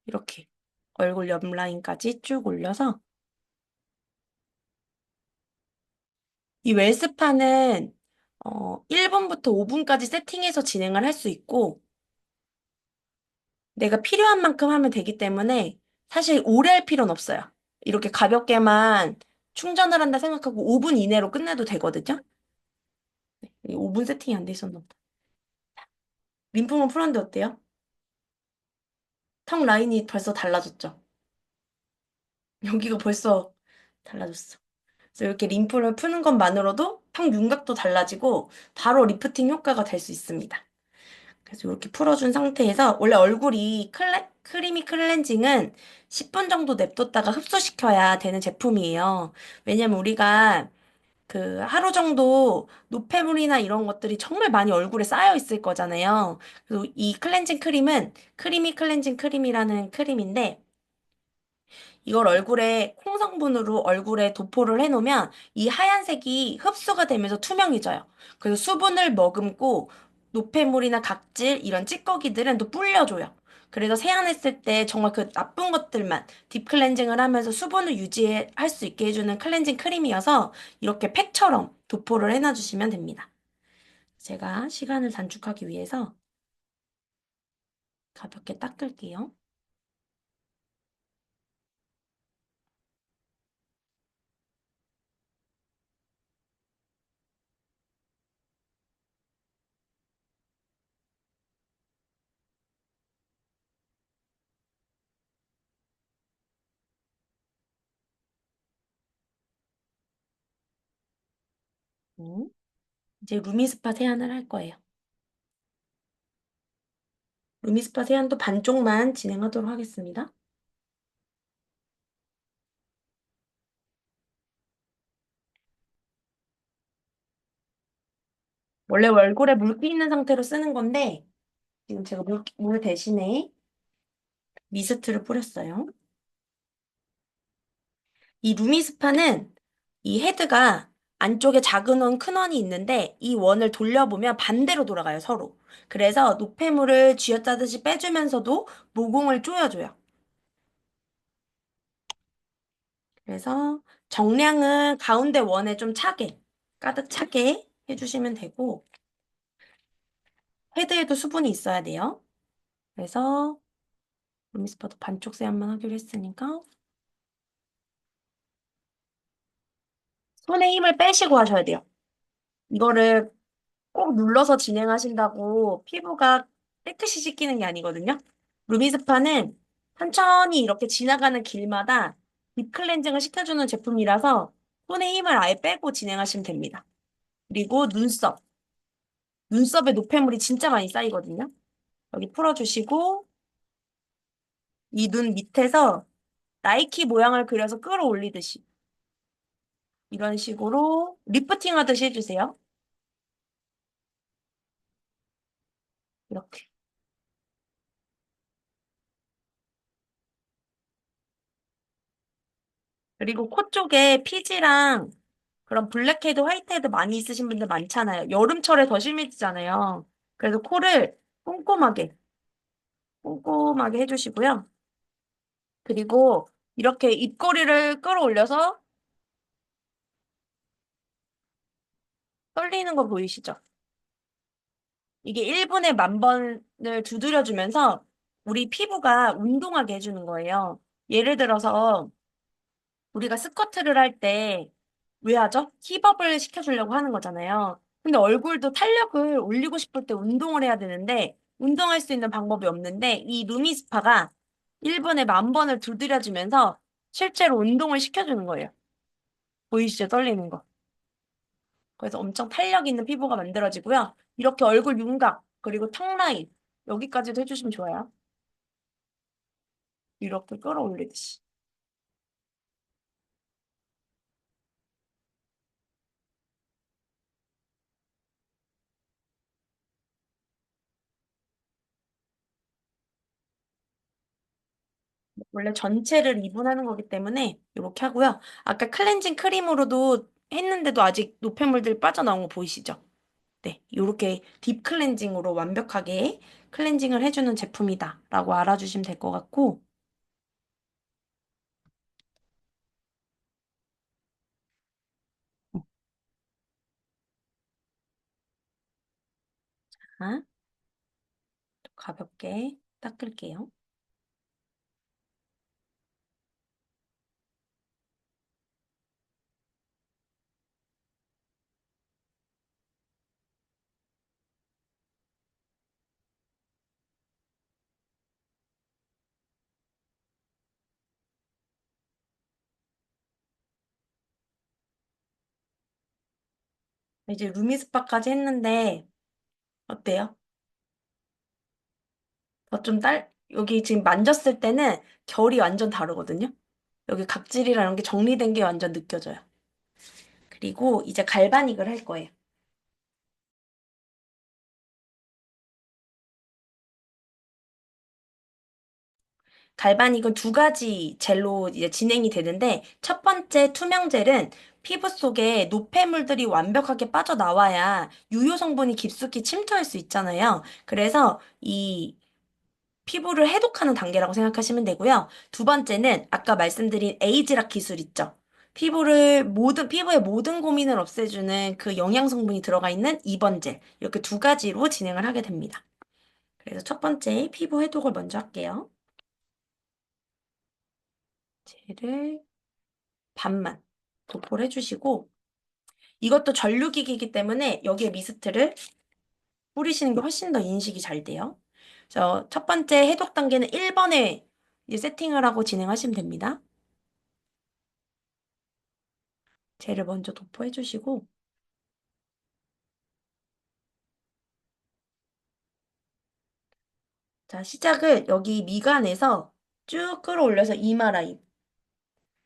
이렇게 얼굴 옆 라인까지 쭉 올려서 이 웰스파는 1분부터 5분까지 세팅해서 진행을 할 수 있고 내가 필요한 만큼 하면 되기 때문에 사실 오래 할 필요는 없어요. 이렇게 가볍게만 충전을 한다 생각하고 5분 이내로 끝내도 되거든요. 5분 세팅이 안 돼 있었나 보다. 림프만 풀었는데 어때요? 턱 라인이 벌써 달라졌죠? 여기가 벌써 달라졌어. 그래서 이렇게 림프를 푸는 것만으로도 턱 윤곽도 달라지고 바로 리프팅 효과가 될 수 있습니다. 그래서 이렇게 풀어준 상태에서 원래 얼굴이 크리미 클렌징은 10분 정도 냅뒀다가 흡수시켜야 되는 제품이에요. 왜냐면 우리가 그 하루 정도 노폐물이나 이런 것들이 정말 많이 얼굴에 쌓여 있을 거잖아요. 그래서 이 클렌징 크림은 크리미 클렌징 크림이라는 크림인데 이걸 얼굴에 콩 성분으로 얼굴에 도포를 해놓으면 이 하얀색이 흡수가 되면서 투명해져요. 그래서 수분을 머금고 노폐물이나 각질 이런 찌꺼기들은 또 불려줘요. 그래서 세안했을 때 정말 그 나쁜 것들만 딥클렌징을 하면서 수분을 유지할 수 있게 해주는 클렌징 크림이어서 이렇게 팩처럼 도포를 해놔주시면 됩니다. 제가 시간을 단축하기 위해서 가볍게 닦을게요. 이제 루미스파 세안을 할 거예요. 루미스파 세안도 반쪽만 진행하도록 하겠습니다. 원래 얼굴에 물기 있는 상태로 쓰는 건데, 지금 제가 물 대신에 미스트를 뿌렸어요. 이 루미스파는 이 헤드가 안쪽에 작은 원, 큰 원이 있는데 이 원을 돌려보면 반대로 돌아가요, 서로. 그래서 노폐물을 쥐어짜듯이 빼주면서도 모공을 조여줘요. 그래서 정량은 가운데 원에 좀 차게, 가득 차게 해주시면 되고, 헤드에도 수분이 있어야 돼요. 그래서 루미스파도 반쪽 세안만 하기로 했으니까 손에 힘을 빼시고 하셔야 돼요. 이거를 꼭 눌러서 진행하신다고 피부가 깨끗이 씻기는 게 아니거든요. 루미스파는 천천히 이렇게 지나가는 길마다 딥클렌징을 시켜주는 제품이라서 손에 힘을 아예 빼고 진행하시면 됩니다. 그리고 눈썹. 눈썹에 노폐물이 진짜 많이 쌓이거든요. 여기 풀어주시고 이 눈 밑에서 나이키 모양을 그려서 끌어올리듯이 이런 식으로 리프팅 하듯이 해주세요. 이렇게. 그리고 코 쪽에 피지랑 그런 블랙헤드, 화이트헤드 많이 있으신 분들 많잖아요. 여름철에 더 심해지잖아요. 그래서 코를 꼼꼼하게 해주시고요. 그리고 이렇게 입꼬리를 끌어올려서 떨리는 거 보이시죠? 이게 1분에 10,000번을 두드려주면서 우리 피부가 운동하게 해주는 거예요. 예를 들어서 우리가 스쿼트를 할 때 왜 하죠? 힙업을 시켜주려고 하는 거잖아요. 근데 얼굴도 탄력을 올리고 싶을 때 운동을 해야 되는데 운동할 수 있는 방법이 없는데 이 루미스파가 1분에 10,000번을 두드려주면서 실제로 운동을 시켜주는 거예요. 보이시죠? 떨리는 거. 그래서 엄청 탄력 있는 피부가 만들어지고요. 이렇게 얼굴 윤곽, 그리고 턱 라인, 여기까지도 해주시면 좋아요. 이렇게 끌어올리듯이. 원래 전체를 이분하는 거기 때문에 이렇게 하고요. 아까 클렌징 크림으로도 했는데도 아직 노폐물들 빠져나온 거 보이시죠? 네, 이렇게 딥 클렌징으로 완벽하게 클렌징을 해주는 제품이다 라고 알아주시면 될 것 같고, 자, 가볍게 닦을게요. 이제 루미스파까지 했는데 어때요? 여기 지금 만졌을 때는 결이 완전 다르거든요? 여기 각질이랑 이런 게 정리된 게 완전 느껴져요. 그리고 이제 갈바닉을 할 거예요. 갈바닉은 두 가지 젤로 이제 진행이 되는데, 첫 번째 투명 젤은 피부 속에 노폐물들이 완벽하게 빠져나와야 유효 성분이 깊숙이 침투할 수 있잖아요. 그래서 이 피부를 해독하는 단계라고 생각하시면 되고요. 두 번째는 아까 말씀드린 에이즈락 기술 있죠. 피부의 모든 고민을 없애주는 그 영양 성분이 들어가 있는 2번 젤. 이렇게 두 가지로 진행을 하게 됩니다. 그래서 첫 번째 피부 해독을 먼저 할게요. 젤을 반만 도포를 해주시고, 이것도 전류기기이기 때문에 여기에 미스트를 뿌리시는 게 훨씬 더 인식이 잘 돼요. 그래서 첫 번째 해독 단계는 1번에 이제 세팅을 하고 진행하시면 됩니다. 젤을 먼저 도포해 주시고, 자, 시작을 여기 미간에서 쭉 끌어올려서 이마 라인.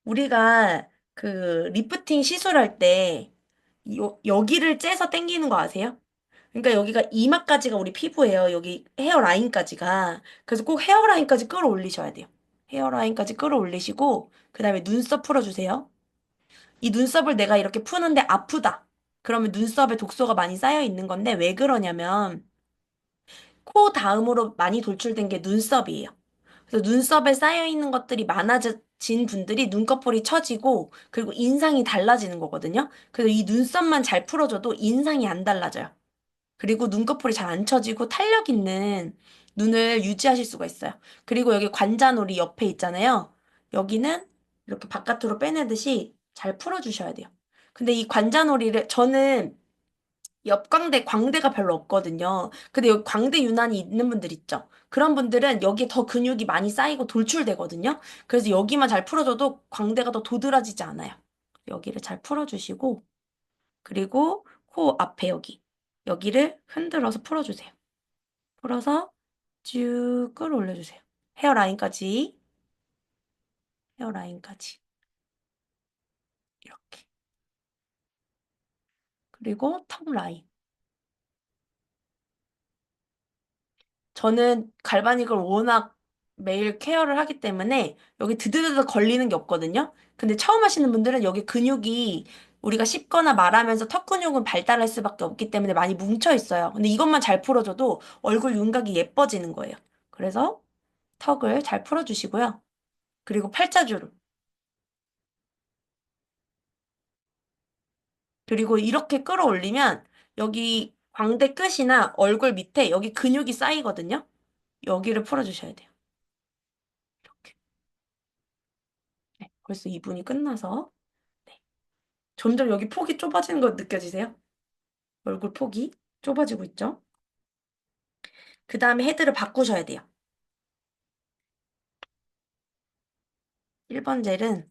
우리가 그 리프팅 시술할 때 여기를 째서 당기는 거 아세요? 그러니까 여기가 이마까지가 우리 피부예요. 여기 헤어라인까지가. 그래서 꼭 헤어라인까지 끌어올리셔야 돼요. 헤어라인까지 끌어올리시고, 그 다음에 눈썹 풀어주세요. 이 눈썹을 내가 이렇게 푸는데 아프다. 그러면 눈썹에 독소가 많이 쌓여 있는 건데 왜 그러냐면 코 다음으로 많이 돌출된 게 눈썹이에요. 그래서 눈썹에 쌓여 있는 것들이 많아진 분들이 눈꺼풀이 처지고 그리고 인상이 달라지는 거거든요. 그래서 이 눈썹만 잘 풀어줘도 인상이 안 달라져요. 그리고 눈꺼풀이 잘 안 처지고 탄력 있는 눈을 유지하실 수가 있어요. 그리고 여기 관자놀이 옆에 있잖아요. 여기는 이렇게 바깥으로 빼내듯이 잘 풀어주셔야 돼요. 근데 이 관자놀이를 저는 옆광대, 광대가 별로 없거든요. 근데 여기 광대 유난히 있는 분들 있죠. 그런 분들은 여기에 더 근육이 많이 쌓이고 돌출되거든요. 그래서 여기만 잘 풀어줘도 광대가 더 도드라지지 않아요. 여기를 잘 풀어주시고, 그리고 코 앞에 여기. 여기를 흔들어서 풀어주세요. 풀어서 쭉 끌어올려주세요. 헤어라인까지, 헤어라인까지. 이렇게. 그리고 턱 라인. 저는 갈바닉을 워낙 매일 케어를 하기 때문에 여기 드드드드 걸리는 게 없거든요. 근데 처음 하시는 분들은 여기 근육이 우리가 씹거나 말하면서 턱 근육은 발달할 수밖에 없기 때문에 많이 뭉쳐 있어요. 근데 이것만 잘 풀어줘도 얼굴 윤곽이 예뻐지는 거예요. 그래서 턱을 잘 풀어주시고요. 그리고 팔자주름. 그리고 이렇게 끌어올리면 여기 광대 끝이나 얼굴 밑에 여기 근육이 쌓이거든요. 여기를 풀어주셔야 돼요. 이렇게. 네, 벌써 2분이 끝나서. 네. 점점 여기 폭이 좁아지는 거 느껴지세요? 얼굴 폭이 좁아지고 있죠? 그 다음에 헤드를 바꾸셔야 돼요. 1번 젤은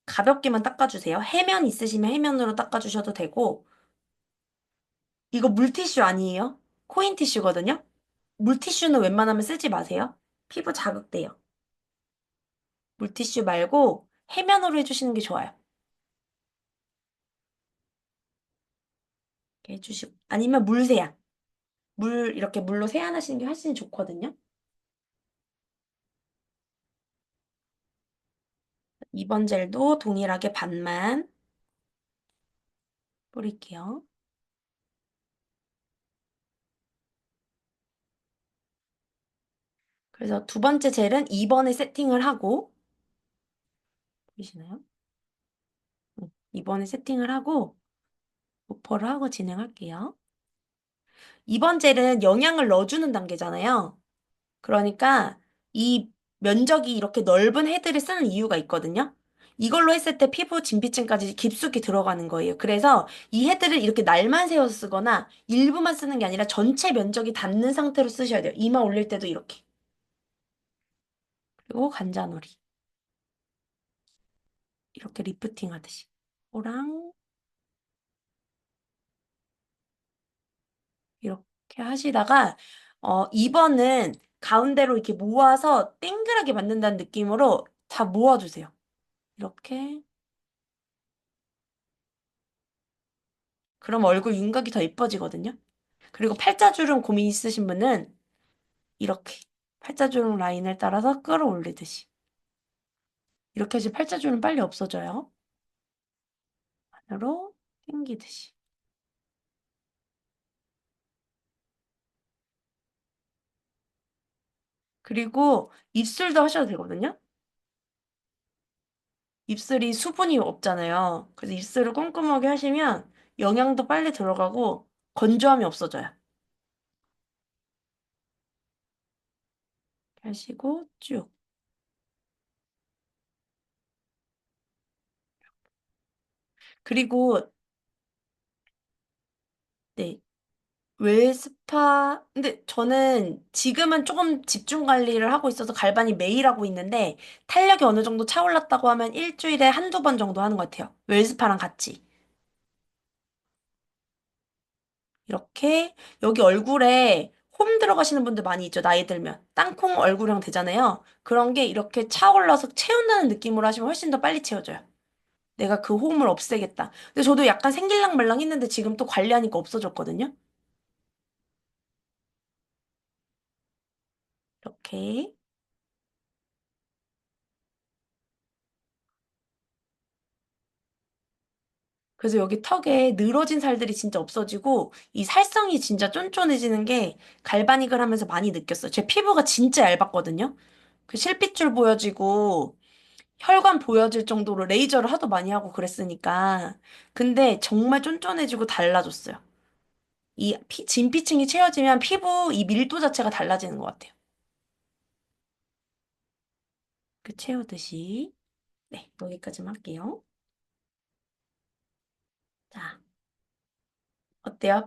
가볍게만 닦아주세요. 해면 있으시면 해면으로 닦아주셔도 되고, 이거 물티슈 아니에요? 코인 티슈거든요? 물티슈는 웬만하면 쓰지 마세요. 피부 자극돼요. 물티슈 말고 해면으로 해주시는 게 좋아요. 이렇게 해주시고. 아니면 물세안. 이렇게 물로 세안하시는 게 훨씬 좋거든요. 2번 젤도 동일하게 반만 뿌릴게요. 그래서 두 번째 젤은 2번에 세팅을 하고, 보이시나요? 2번에 세팅을 하고, 도포를 하고 진행할게요. 2번 젤은 영양을 넣어주는 단계잖아요. 그러니까 이 면적이 이렇게 넓은 헤드를 쓰는 이유가 있거든요. 이걸로 했을 때 피부 진피층까지 깊숙이 들어가는 거예요. 그래서 이 헤드를 이렇게 날만 세워서 쓰거나 일부만 쓰는 게 아니라 전체 면적이 닿는 상태로 쓰셔야 돼요. 이마 올릴 때도 이렇게. 그리고 관자놀이. 이렇게 리프팅 하듯이. 코랑 이렇게 하시다가 2번은 가운데로 이렇게 모아서 땡그랗게 만든다는 느낌으로 다 모아주세요. 이렇게. 그럼 얼굴 윤곽이 더 예뻐지거든요. 그리고 팔자주름 고민 있으신 분은 이렇게 팔자주름 라인을 따라서 끌어올리듯이. 이렇게 하시면 팔자주름 빨리 없어져요. 안으로 당기듯이. 그리고 입술도 하셔도 되거든요. 입술이 수분이 없잖아요. 그래서 입술을 꼼꼼하게 하시면 영양도 빨리 들어가고 건조함이 없어져요. 이렇게 하시고 쭉. 그리고 네, 웰스파 근데 저는 지금은 조금 집중 관리를 하고 있어서 갈반이 매일 하고 있는데 탄력이 어느 정도 차올랐다고 하면 일주일에 한두 번 정도 하는 것 같아요. 웰스파랑 같이. 이렇게 여기 얼굴에 홈 들어가시는 분들 많이 있죠. 나이 들면. 땅콩 얼굴형 되잖아요. 그런 게 이렇게 차올라서 채운다는 느낌으로 하시면 훨씬 더 빨리 채워져요. 내가 그 홈을 없애겠다. 근데 저도 약간 생길랑 말랑 했는데 지금 또 관리하니까 없어졌거든요. 이렇게. 그래서 여기 턱에 늘어진 살들이 진짜 없어지고 이 살성이 진짜 쫀쫀해지는 게 갈바닉을 하면서 많이 느꼈어요. 제 피부가 진짜 얇았거든요. 그 실핏줄 보여지고 혈관 보여질 정도로 레이저를 하도 많이 하고 그랬으니까. 근데 정말 쫀쫀해지고 달라졌어요. 진피층이 채워지면 피부 이 밀도 자체가 달라지는 것 같아요. 그 채우듯이. 네, 여기까지만 할게요. 자, 어때요?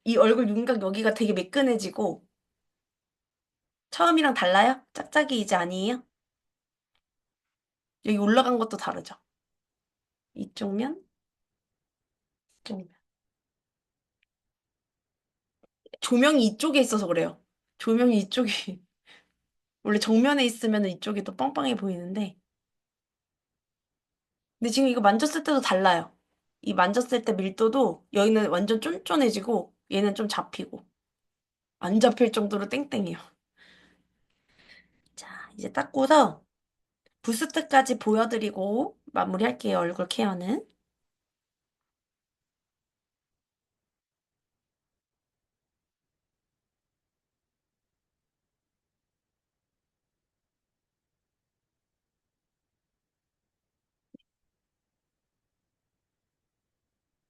이 얼굴 윤곽 여기가 되게 매끈해지고 처음이랑 달라요? 짝짝이 이제 아니에요? 여기 올라간 것도 다르죠? 이쪽 면, 이쪽 면. 조명이 이쪽에 있어서 그래요. 조명이 이쪽에, 원래 정면에 있으면 이쪽이 더 빵빵해 보이는데. 근데 지금 이거 만졌을 때도 달라요. 이 만졌을 때 밀도도 여기는 완전 쫀쫀해지고 얘는 좀 잡히고. 안 잡힐 정도로 땡땡해요. 자, 이제 닦고서 부스트까지 보여드리고 마무리할게요. 얼굴 케어는.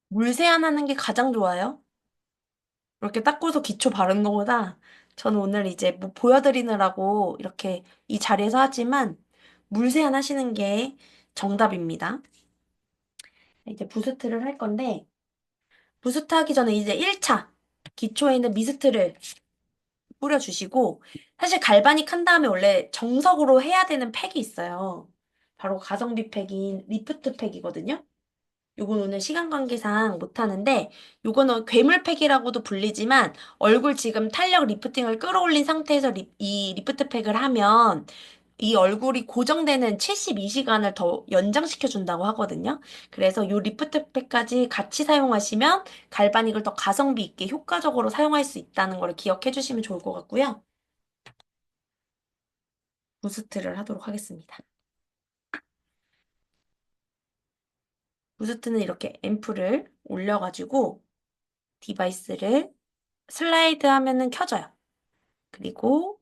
물 세안하는 게 가장 좋아요. 이렇게 닦고서 기초 바르는 것보다 저는 오늘 이제 뭐 보여드리느라고 이렇게 이 자리에서 하지만 물 세안 하시는 게 정답입니다. 이제 부스트를 할 건데 부스트 하기 전에 이제 1차 기초에 있는 미스트를 뿌려주시고 사실 갈바닉 한 다음에 원래 정석으로 해야 되는 팩이 있어요. 바로 가성비 팩인 리프트 팩이거든요. 요건 오늘 시간 관계상 못하는데, 요거는 괴물팩이라고도 불리지만, 얼굴 지금 탄력 리프팅을 끌어올린 상태에서 이 리프트팩을 하면, 이 얼굴이 고정되는 72시간을 더 연장시켜준다고 하거든요. 그래서 요 리프트팩까지 같이 사용하시면, 갈바닉을 더 가성비 있게 효과적으로 사용할 수 있다는 걸 기억해 주시면 좋을 것 같고요. 부스트를 하도록 하겠습니다. 부스트는 이렇게 앰플을 올려가지고, 디바이스를 슬라이드 하면은 켜져요. 그리고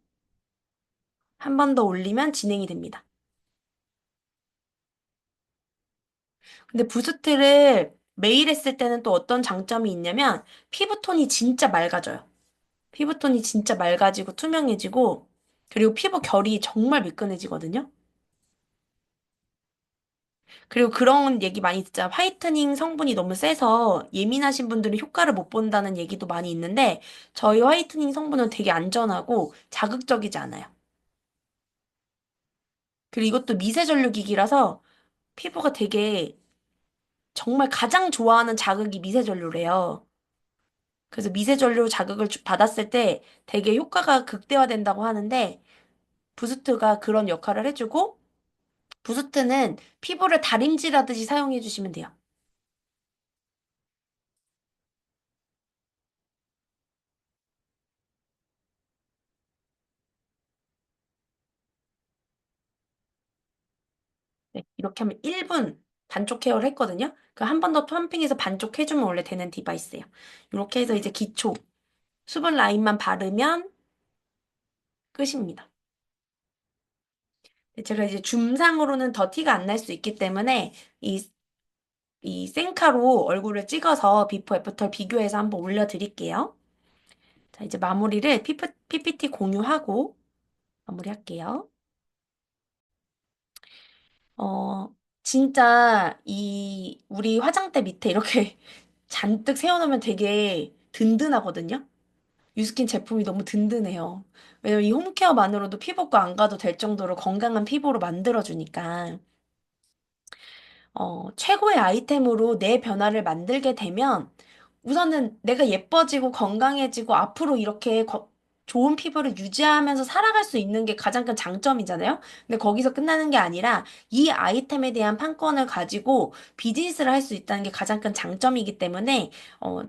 한 번 더 올리면 진행이 됩니다. 근데 부스트를 매일 했을 때는 또 어떤 장점이 있냐면 피부톤이 진짜 맑아져요. 피부톤이 진짜 맑아지고 투명해지고 그리고 피부 결이 정말 매끈해지거든요. 그리고 그런 얘기 많이 듣잖아. 화이트닝 성분이 너무 세서 예민하신 분들은 효과를 못 본다는 얘기도 많이 있는데 저희 화이트닝 성분은 되게 안전하고 자극적이지 않아요. 그리고 이것도 미세전류기기라서 피부가 되게 정말 가장 좋아하는 자극이 미세전류래요. 그래서 미세전류 자극을 받았을 때 되게 효과가 극대화된다고 하는데 부스트가 그런 역할을 해주고 부스트는 피부를 다림질하듯이 사용해 주시면 돼요. 네, 이렇게 하면 1분 반쪽 케어를 했거든요. 그 한 번 더 펌핑해서 반쪽 해주면 원래 되는 디바이스예요. 이렇게 해서 이제 기초 수분 라인만 바르면 끝입니다. 제가 이제 줌상으로는 더 티가 안 날 수 있기 때문에 이 셀카로 얼굴을 찍어서 비포 애프터 비교해서 한번 올려드릴게요. 자, 이제 마무리를 PPT 공유하고 마무리할게요. 어, 진짜 우리 화장대 밑에 이렇게 잔뜩 세워놓으면 되게 든든하거든요. 유스킨 제품이 너무 든든해요. 왜냐면 이 홈케어만으로도 피부과 안 가도 될 정도로 건강한 피부로 만들어주니까. 최고의 아이템으로 내 변화를 만들게 되면 우선은 내가 예뻐지고 건강해지고 앞으로 이렇게 좋은 피부를 유지하면서 살아갈 수 있는 게 가장 큰 장점이잖아요. 근데 거기서 끝나는 게 아니라 이 아이템에 대한 판권을 가지고 비즈니스를 할 수 있다는 게 가장 큰 장점이기 때문에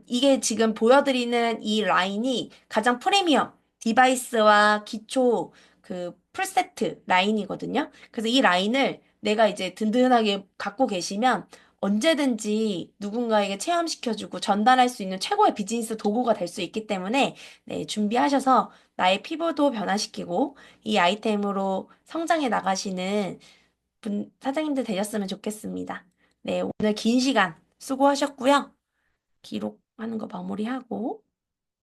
이게 지금 보여드리는 이 라인이 가장 프리미엄 디바이스와 기초 그 풀세트 라인이거든요. 그래서 이 라인을 내가 이제 든든하게 갖고 계시면 언제든지 누군가에게 체험시켜주고 전달할 수 있는 최고의 비즈니스 도구가 될 수 있기 때문에 네, 준비하셔서 나의 피부도 변화시키고 이 아이템으로 성장해 나가시는 사장님들 되셨으면 좋겠습니다. 네, 오늘 긴 시간 수고하셨고요. 기록하는 거 마무리하고